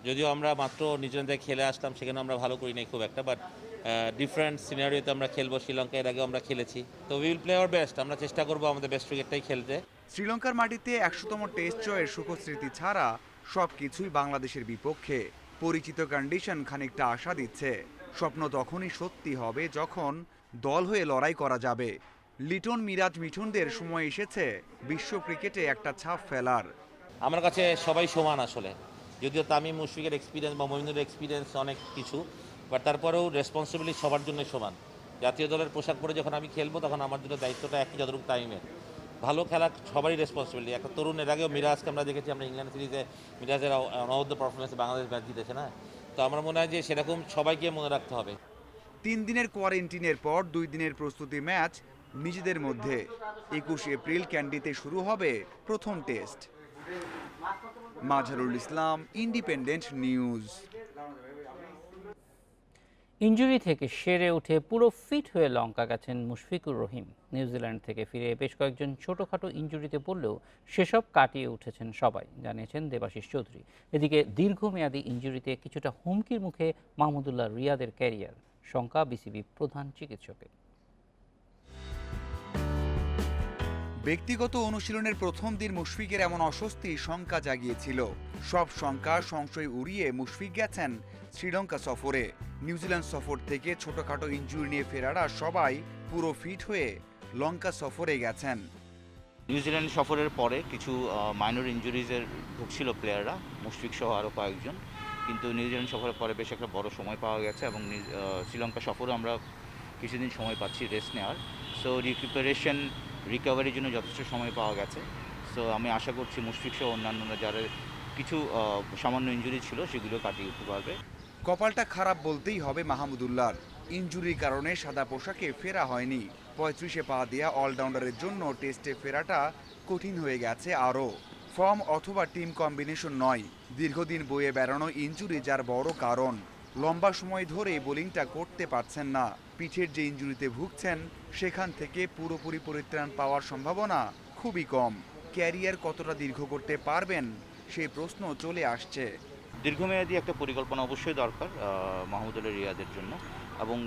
যদিও আমরা মাত্র নিউজিল্যান্ডে খেলে আসলাম, সেখানে আমরা ভালো করি নাই খুব একটা, বাট ডিফারেন্ট সিনারিওতে আমরা খেলবো। শ্রীলঙ্কা এর আগে আমরা খেলেছি, তো we will play our best. আমরা চেষ্টা করবো আমাদের বেস্ট ক্রিকেটটাই খেলতে। শ্রীলঙ্কার মাটিতে 100তম টেস্ট জয়ের সুখস্মৃতি ছাড়া সব কিছুই বাংলাদেশের বিপক্ষে। পরিচিত কন্ডিশন খানিকটা আশা দিচ্ছে। স্বপ্ন তখনই সত্যি হবে যখন দল হয়ে লড়াই করা যাবে। লিটন, মিরাজ, মিঠুনদের সময় এসেছে বিশ্ব ক্রিকেটে একটা ছাপ ফেলার। আমার কাছে সবাই সমান আসলে, যদিও তামিম মুশফিকের এক্সপিরিয়েন্স বা মমিনুরের এক্সপিরিয়েন্স অনেক কিছু, বাট তারপরেও রেসপন্সিবিলিটি সবার জন্য সমান। জাতীয় দলের পোশাক পরে যখন আমি খেলবো তখন আমার জন্য দায়িত্বটা একই যতটুকু তামিমের। ভালো খেলা সবারই রেসপন্সিবিলিটি। একটা তরুণ, এর আগেও মিরাজকে আমরা দেখেছি, আমরা ইংল্যান্ড সিরিজে মিরাজের অনবদ্য পারফরমেন্সে বাংলাদেশ ম্যাচ জিতেছে না? তো আমার মনে হয় যে সেরকম সবাইকে মনে রাখতে হবে। 3 দিনের কোয়ারেন্টিনের পর 2 দিনের প্রস্তুতি ম্যাচ নিজেদের মধ্যে। 21 এপ্রিল ক্যান্ডিতে শুরু হবে প্রথম test. Mazharul Islam, Independent news. Injury থেকে সেরে উঠে পুরো ফিট হয়ে লঙ্কা গেছেন মুশফিকুর রহিম। নিউজিল্যান্ড থেকে ফিরে বেশ কয়েকজন ছোটখাটো ইনজুরিতে পড়লেও সেসব কাটিয়ে উঠেছেন সবাই, জানিয়েছেন দেবাশিস চৌধুরী। এদিকে দীর্ঘমেয়াদী ইনজুরিতে কিছুটা হুমকির মুখে মাহমুদুল্লাহ রিয়াদের ক্যারিয়ার, শঙ্কা বিসিবি প্রধান চিকিৎসকের। ব্যক্তিগত অনুশীলনের প্রথম দিন মুশফিকের এমন অস্বস্তি শঙ্কা জাগিয়েছিল। সব শঙ্কা সংশয় উড়িয়ে মুশফিক গেছেন শ্রীলঙ্কা সফরে। নিউজিল্যান্ড সফর থেকে ছোটখাটো ইনজুরি নিয়ে ফেরারা সবাই পুরো ফিট হয়ে লঙ্কা সফরে গেছেন। নিউজিল্যান্ড সফরের পরে কিছু মাইনর ইনজুরিজের ভুগছিল প্লেয়াররা, মুশফিক সহ আরও কয়েকজন, কিন্তু নিউজিল্যান্ড সফরের পরে বেশ একটা বড় সময় পাওয়া গেছে এবং শ্রীলঙ্কা সফরে আমরা কিছুদিন সময় পাচ্ছি রেস্ট নেওয়ার। সো রিকভারির জন্য যথেষ্ট সময় পাওয়া গেছে। সো আমি আশা করছি মুশফিক সহ অন্যান্যরা যারা কিছু সামান্য ইনজুরি ছিল সেগুলো কাটিয়ে উঠতে পারবে। কপালটা খারাপ বলতেই হবে মাহমুদুল্লাহর। ইনজুরির কারণে সাদা পোশাকে ফেরা হয়নি। 35-এ পা দেয়া অলরাউন্ডারের জন্য টেস্টে ফেরাটা কঠিন হয়ে গেছে আরও। ফর্ম অথবা টিম কম্বিনেশন নয়, দীর্ঘদিন বয়ে বেড়ানো ইনজুরি যার বড় কারণ। লম্বা সময় ধরে বোলিংটা করতে পারছেন না। পিঠের যে ইনজুরিতে ভুগছেন সেখান থেকে পুরোপুরি পরিত্রাণ পাওয়ার সম্ভাবনা খুবই কম। ক্যারিয়ার কতটা দীর্ঘ করতে পারবেন সেই প্রশ্ন চলে আসছে। দীর্ঘমেয়াদী একটা পরিকল্পনা অবশ্যই দরকার মাহমুদুল্লাহ রিয়াদের জন্য, এবং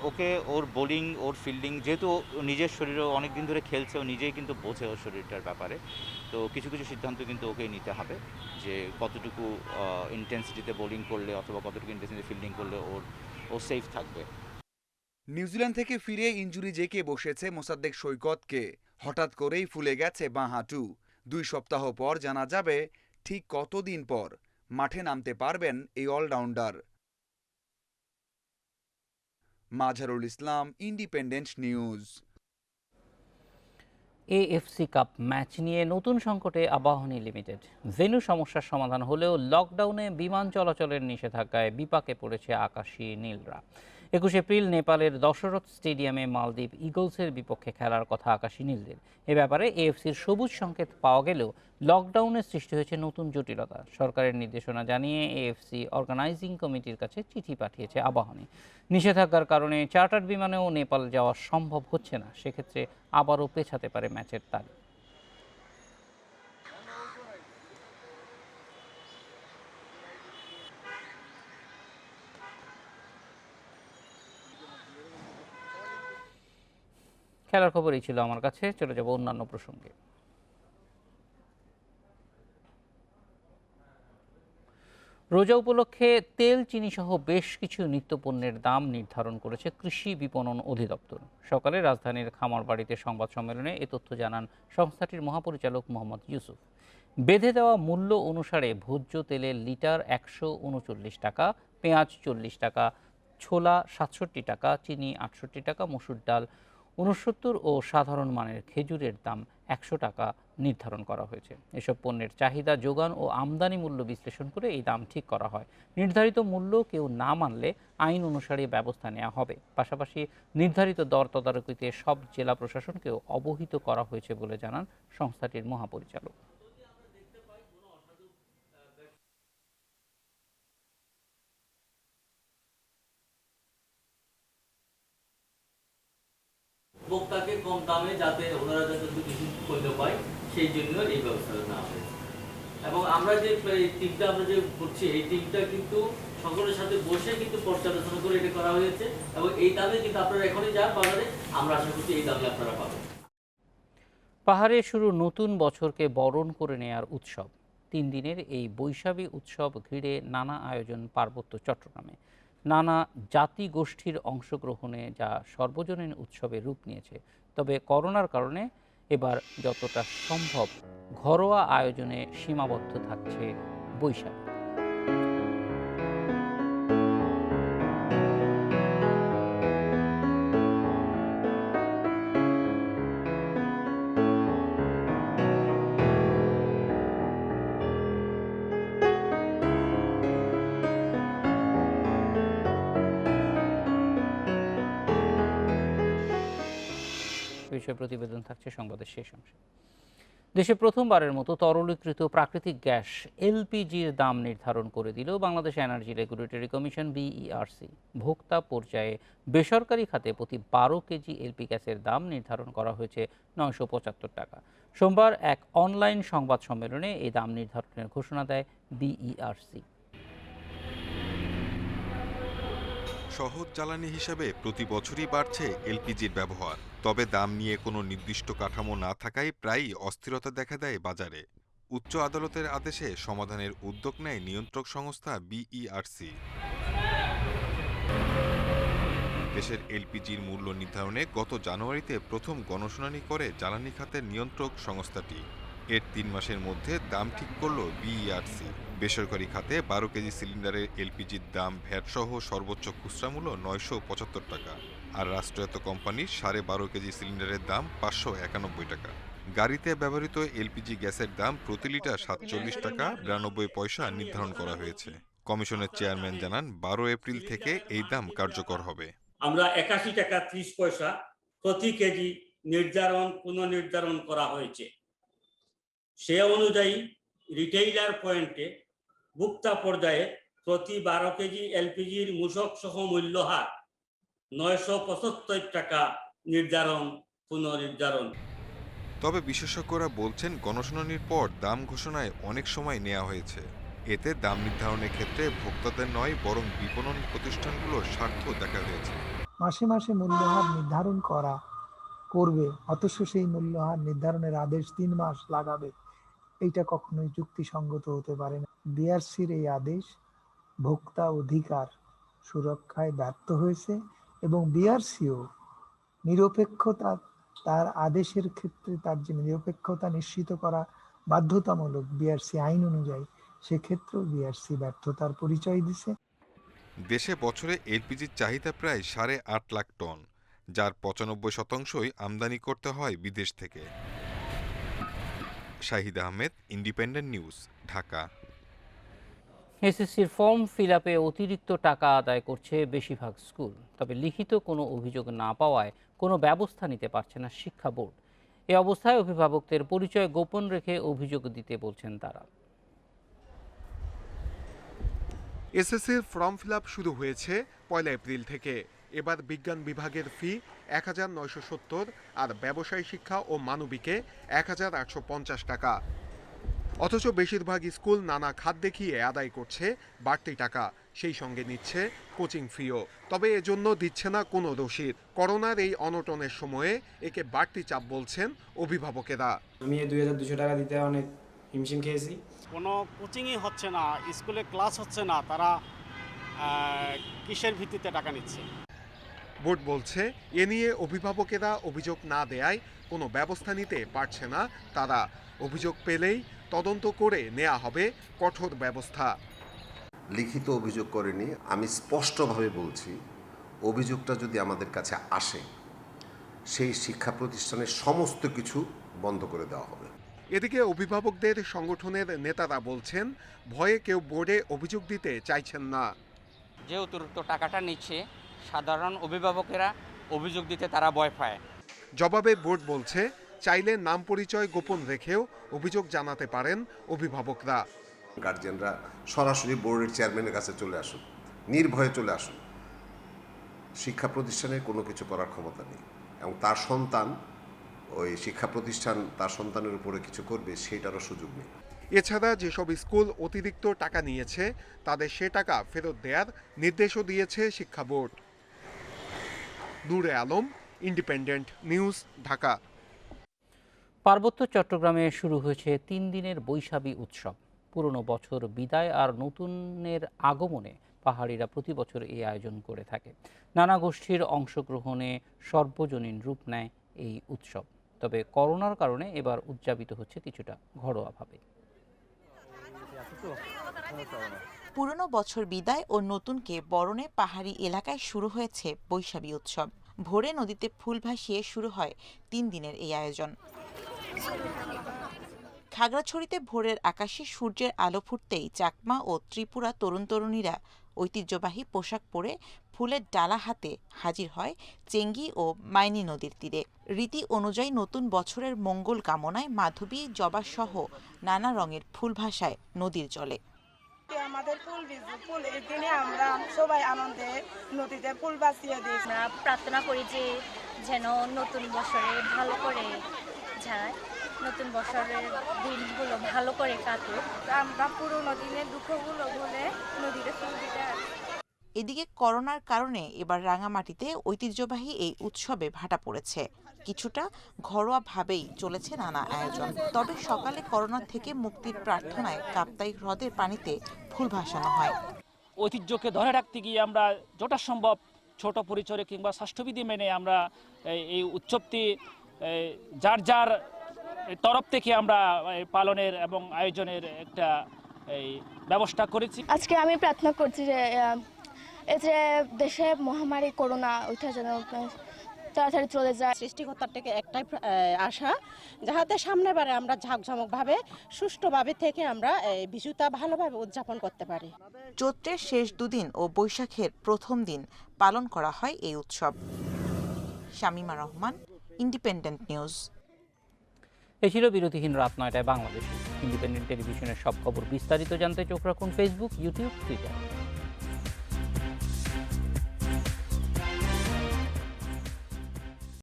ওকে ওর বোলিং, ওর ফিল্ডিং, যেহেতু নিজের শরীরেও অনেক দিন ধরে খেলছে, ও নিজেই কিন্তু বোঝে ওর শরীরটার ব্যাপারে। তো কিছু কিছু সিদ্ধান্ত কিন্তু ওকেই নিতে হবে যে কতটুকু ইন্টেন্সিটিতে বোলিং করলে অথবা কতটুকু ইন্টেন্সিটি ফিল্ডিং করলে ও সেফ থাকবে। নিউজিল্যান্ড থেকে ফিরে ইনজুরি জেঁকে বসেছে মোসাদ্দেক সৈকতকে। হঠাৎ করেই ফুলে গেছে বাঁ হাঁটু। 2 সপ্তাহ পর জানা যাবে ঠিক কতদিন পর মাঠে নামতে পারবেন এই allrounder. Mazharul Islam, Independent News. AFC cup match নিয়ে নতুন সংকটে আবাহনী লিমিটেড। ভেন্যু সমস্যার সমাধান হলেও লকডাউনে বিমান চলাচলের নিষেধাজ্ঞায় বিপাকে পড়েছে আকাশী নীলরা। 21 এপ্রিল নেপালের দশরথ স্টেডিয়ামে মালদ্বীপ ইগলসের বিপক্ষে খেলার কথা আকাশী নীলদের। এ ব্যাপারে এএফসির সবুজ সংকেত পাওয়া গেলেও লকডাউনের সৃষ্টি হয়েছে নতুন জটিলতা। সরকারের নির্দেশনা জানিয়ে এএফসি অর্গানাইজিং কমিটির কাছে চিঠি পাঠিয়েছে আবাহনী। নিষেধাজ্ঞার কারণে চার্টার বিমানেও নেপাল যাওয়া সম্ভব হচ্ছে না, সেক্ষেত্রে আবারও পেছাতে পারে ম্যাচের তারিখ। খেলার খবরই ছিল আমার কাছে, চলে যাব অন্যান্য প্রসঙ্গে। রোজা উপলক্ষে তেল, চিনি সহ বেশ কিছু নিত্যপণ্যের দাম নির্ধারণ করেছে কৃষি বিপণন অধিদপ্তর। সকালে রাজধানীর খামারবাড়িতে সংবাদ সম্মেলনে এ তথ্য জানান সংস্থাটির মহাপরিচালক মোহাম্মদ ইউসুফ। বেঁধে দেওয়া মূল্য অনুসারে ভোজ্য তেলের লিটার 139 টাকা, পেঁয়াজ 40 টাকা, ছোলা 67 টাকা, চিনি 68 টাকা, মসুর ডাল 69 ও সাধারণ মানের খেজুরের দাম 100 টাকা নির্ধারণ করা হয়েছে। এসব পণ্যের চাহিদা, যোগান ও আমদানি মূল্য বিশ্লেষণ করে এই দাম ঠিক করা হয়। নির্ধারিত মূল্য কেউ না মানলে আইন অনুসারে ব্যবস্থা নেওয়া হবে। পাশাপাশি নির্ধারিত দর তদারকিতে সব জেলা প্রশাসনকেও অবহিত করা হয়েছে বলে জানান সংস্থাটির মহাপরিচালক। ভোক্তাকে কম দামে যাতে ওনারা যাতে কিছু করতে পায় সেই জন্য এই ব্যবস্থাটা নেওয়া হয়েছে। এবং আমরা যে টিমটা আমরা যে করছি এই টিমটা কিন্তু সকলের সাথে বসে কিন্তু পর্যালোচনা করে এটা করা হয়েছে এবং এই দামে কিন্তু আপনারা এখনই যান বাজারে, আমরা আশা করছি এই দামে আপনারা পাবেন। পাহাড়ে শুরু নতুন বছরকে বরণ করে নেয়ার উৎসব। 3 দিনের এই বৈশাখী উৎসব ঘিরে নানা আয়োজন পার্বত্য চট্টগ্রামে। নানা জাতি গোষ্ঠীর অংশগ্রহণে যা সর্বজনীন উৎসবে রূপ নিয়েছে। তবে করোনার কারণে এবার যতটা সম্ভব ঘরোয়া আয়োজনে সীমাবদ্ধ থাকছে বৈশাখী। বিষয়ে প্রতিবেদন থাকছে সংবাদের শেষ অংশে। দেশে প্রথমবারের মতো তরলীকৃত প্রাকৃতিক গ্যাস এলপিজির দাম নির্ধারণ করে দিল Bangladesh energy regulatory commission BERC. ভোক্তা পর্যায়ে বেসরকারি খাতে প্রতি 12 কেজি এলপি গ্যাসের দাম নির্ধারণ করা হয়েছে 975 টাকা। সোমবার এক অনলাইন সংবাদ সম্মেলনে এই দাম নির্ধারণের ঘোষণা দেয় বিইআরসি। সহজ জ্বালানি হিসেবে প্রতি বছরই বাড়ছে এলপিজির ব্যবহার। তবে দাম নিয়ে কোনো নির্দিষ্ট কাঠামো না থাকায় প্রায়ই অস্থিরতা দেখা দেয় বাজারে। উচ্চ আদালতের আদেশে সমাধানের উদ্যোগ নেয় নিয়ন্ত্রক সংস্থা বিইআরসি। দেশের এলপিজির মূল্য নির্ধারণে গত জানুয়ারিতে প্রথম গণশুনানি করে জ্বালানি খাতের নিয়ন্ত্রক সংস্থাটি। এর 3 মাসের মধ্যে দাম ঠিক করল বিইআরসি। বেসরকারি খাতে 12 কেজি সিলিন্ডারের এলপিজির দাম ভ্যাটসহ সর্বোচ্চ খুচরা মূল্য 975 টাকা, আর রাষ্ট্রায়ত্ত কোম্পানির 12.5 কেজি সিলিন্ডারের দাম 591 টাকা। গাড়িতে ব্যবহৃত এলপিজি গ্যাসের দাম প্রতি লিটার 47 টাকা 92 পয়সা নির্ধারণ করা হয়েছে। কমিশনের চেয়ারম্যান জানান 12 এপ্রিল থেকে এই দাম কার্যকর হবে। আমরা 81 টাকা 30 পয়সা প্রতি কেজি পুনর্নির্ধারণ করা হয়েছে। সে অনুযায়ী রিটেইলার পয়েন্টে ভোক্তা পর্যায়ে প্রতি 12 কেজি এলপিজির মূসক সহ মূল্য হার 975 টাকা পুনর্নির্ধারণ। তবে বিশেষজ্ঞরা বলছেন গণশুনানির পর দাম ঘোষণায় অনেক সময় নেওয়া হয়েছে। এতে দাম নির্ধারণের ক্ষেত্রে ভোক্তাদের নয় বরং বিপণন প্রতিষ্ঠানগুলোর স্বার্থ দেখা হয়েছে। মাসে মাসে মূল্যহার নির্ধারণ করবে, অথচ সেই মূল্যহার নির্ধারণের আদেশ 3 মাস লাগাবে, এইটা কখনোই যুক্তিসঙ্গত হতে পারে না। বিআরসির এই আদেশ ভোক্তা অধিকার সুরক্ষায় ব্যর্থ হয়েছে এবং বিআরসিও নিরপেক্ষতা, তার আদেশের ক্ষেত্রে তার যে নিরপেক্ষতা নিশ্চিত করা বাধ্যতামূলক বিআরসি আইন অনুযায়ী, সেক্ষেত্রেও বিআরসি ব্যর্থতার পরিচয় দিছে। দেশে বছরে এলপিজির চাহিদা প্রায় 8.5 লাখ টন, যার 95% আমদানি করতে হয় বিদেশ থেকে। Shahid Ahmed, independent news, Dhaka. এসএসসির ফর্ম ফিল-আপে অতিরিক্ত টাকা আদায় করছে বেশিরভাগ স্কুল। তবে লিখিত কোনো অভিযোগ না পাওয়ায় কোনো ব্যবস্থা নিতে পারছে না শিক্ষা বোর্ড। এ অবস্থায় অভিভাবকদের পরিচয় গোপন রেখে অভিযোগ দিতে বলছেন তারা। এসএসসির ফর্ম ফিল আপ শুরু হয়েছে 1 এপ্রিল থেকে। এবার বিজ্ঞান বিভাগের ফি 1970 আর ব্যবসায় শিক্ষা ও মানবিকে 1850 টাকা। অথচ বেশিরভাগ স্কুল নানা খাত দেখিয়ে আদায় করছে বাড়তি টাকা, সেই সঙ্গে নিচ্ছে কোচিং ফিও। তবে এজন্য দিচ্ছে না কোনো রসিদ। করোনার এই অনটনের সময়ে একে বাড়তি চাপ বলছেন অভিভাবকেরা। আমি 2200 টাকা দিতে অনেক হিমশিম খেয়েছি। কোনো কোচিংই হচ্ছে না, স্কুলে ক্লাস হচ্ছে না, তারা কিসের ভিত্তিতে টাকা নিচ্ছে? বোর্ড বলছে এ নিয়ে অভিভাবকেরা অভিযোগ না দেয়ায় কোনো ব্যবস্থা নিতে পারছে না তারা। অভিযোগ পেলেই তদন্ত করে নেওয়া হবে কঠোর ব্যবস্থা। লিখিত অভিযোগ করেনি, আমি স্পষ্টভাবে বলছি, অভিযোগটা যদি আমাদের কাছে আসে সেই শিক্ষা প্রতিষ্ঠানের সমস্ত কিছু বন্ধ করে দেওয়া হবে। এদিকে অভিভাবকদের সংগঠনের নেতারা বলছেন ভয়ে কেউ বোর্ডে অভিযোগ দিতে চাইছেন না। যে অতিরিক্ত টাকাটা নিচ্ছে সাধারণ অভিভাবকেরা অভিযোগ দিতে তারা ভয় পায়। জবাবে বোর্ড বলছে চাইলে নাম পরিচয় গোপন রেখেও অভিযোগ জানাতে পারেন অভিভাবকরা। গার্জিয়ানরা সরাসরি বোর্ডের চেয়ারম্যানের কাছে চলে আসুন, নির্ভয়ে চলে আসুন। শিক্ষা প্রতিষ্ঠানের কোনো কিছু করার ক্ষমতা নেই এবং তার সন্তান ওই শিক্ষা প্রতিষ্ঠান তার সন্তানের উপরে কিছু করবে সেটারও সুযোগ নেই। এছাড়া যেসব স্কুল অতিরিক্ত টাকা নিয়েছে তাদের সে টাকা ফেরত দেওয়ার নির্দেশও দিয়েছে শিক্ষা বোর্ড। নূরে আলম, ইন্ডিপেন্ডেন্ট নিউজ, ঢাকা। পার্বত্য চট্টগ্রামে শুরু হয়েছে 3 দিনের বৈশাখী উৎসব। পুরনো বছর বিদায় আর নতুনের আগমনে পাহাড়িরা প্রতি বছর এই আয়োজন করে থাকে। নানা গোষ্ঠীর অংশগ্রহণে সর্বজনীন রূপ নেয় এই উৎসব। তবে করোনার কারণে এবার উদযাপিত হচ্ছে কিছুটা ঘরোয়াভাবে। পুরনো বছর বিদায় ও নতুনকে বরণে পাহাড়ি এলাকায় শুরু হয়েছে বৈশাখী উৎসব। ভোরে নদীতে ফুল ভাসিয়ে শুরু হয় 3 দিনের এই আয়োজন। খাগড়াছড়িতে ভোরের আকাশে সূর্যের আলো ফুটতেই চাকমা ও ত্রিপুরা তরুণ তরুণীরা ঐতিহ্যবাহী পোশাক পরে ফুলের ডালা হাতে হাজির হয় চেঙ্গি ও মাইনী নদীর তীরে। রীতি অনুযায়ী নতুন বছরের মঙ্গল কামনায় মাধবী, জবা সহ নানা রঙের ফুল ভাসায় নদীর জলে। আমাদের ফুল এই দিনে আমরা সবাই আনন্দে নদীতে ফুল ভাসিয়ে দিই। আমরা প্রার্থনা করি যে যেন নতুন বছরে ভালো করে যায়, নতুন বছরের দিনগুলো ভালো করে কাটুক। আমরা পুরোনো দিনের দুঃখগুলো ভুলে নদীতে ফুল দিতে আসি। এদিকে করোনার কারণে এবার রাঙামাটিতে ঐতিহ্যবাহী এই উৎসবে ভাটা পড়েছে। কিছুটা ঘরোয়াভাবেই চলেছে নানা আয়োজন। তবে সকালে করোনা থেকে মুক্তির প্রার্থনায় কাপ্তাই হ্রদের পানিতে ফুল ভাসানো হয়। ঐতিহ্যকে ধরে রাখতে গিয়ে আমরা যতটা সম্ভব ছোট পরিসরে কিংবা স্বাস্থ্যবিধি মেনে আমরা এই উৎসবটি যার যার তরফ থেকে আমরা পালনের এবং আয়োজনের একটা ব্যবস্থা করেছি। আজকে আমি প্রার্থনা করছি যে এই যে দেশে মহামারী করোনা ওইটা যেন তাড়াতাড়ি চলে যায়। সৃষ্টিকর্তার থেকে একটাই আশা, যাহাতে সামনের বারে আমরা ঝাঁকঝমকভাবে সুষ্ঠুভাবে থেকে আমরা বিশুতা ভালোভাবে উদযাপন করতে পারি। চৈত্রের শেষ দুদিন ও বৈশাখের প্রথম দিন পালন করা হয় এই উৎসব। Shamima Rahman, Independent News. এ ছিল বিরতিহীন রাত 9টায় বাংলাদেশ। ইন্ডিপেন্ডেন্ট টেলিভিশনের সব খবর বিস্তারিত জানতে চোখ রাখুন ফেসবুক, ইউটিউব, টুইটার।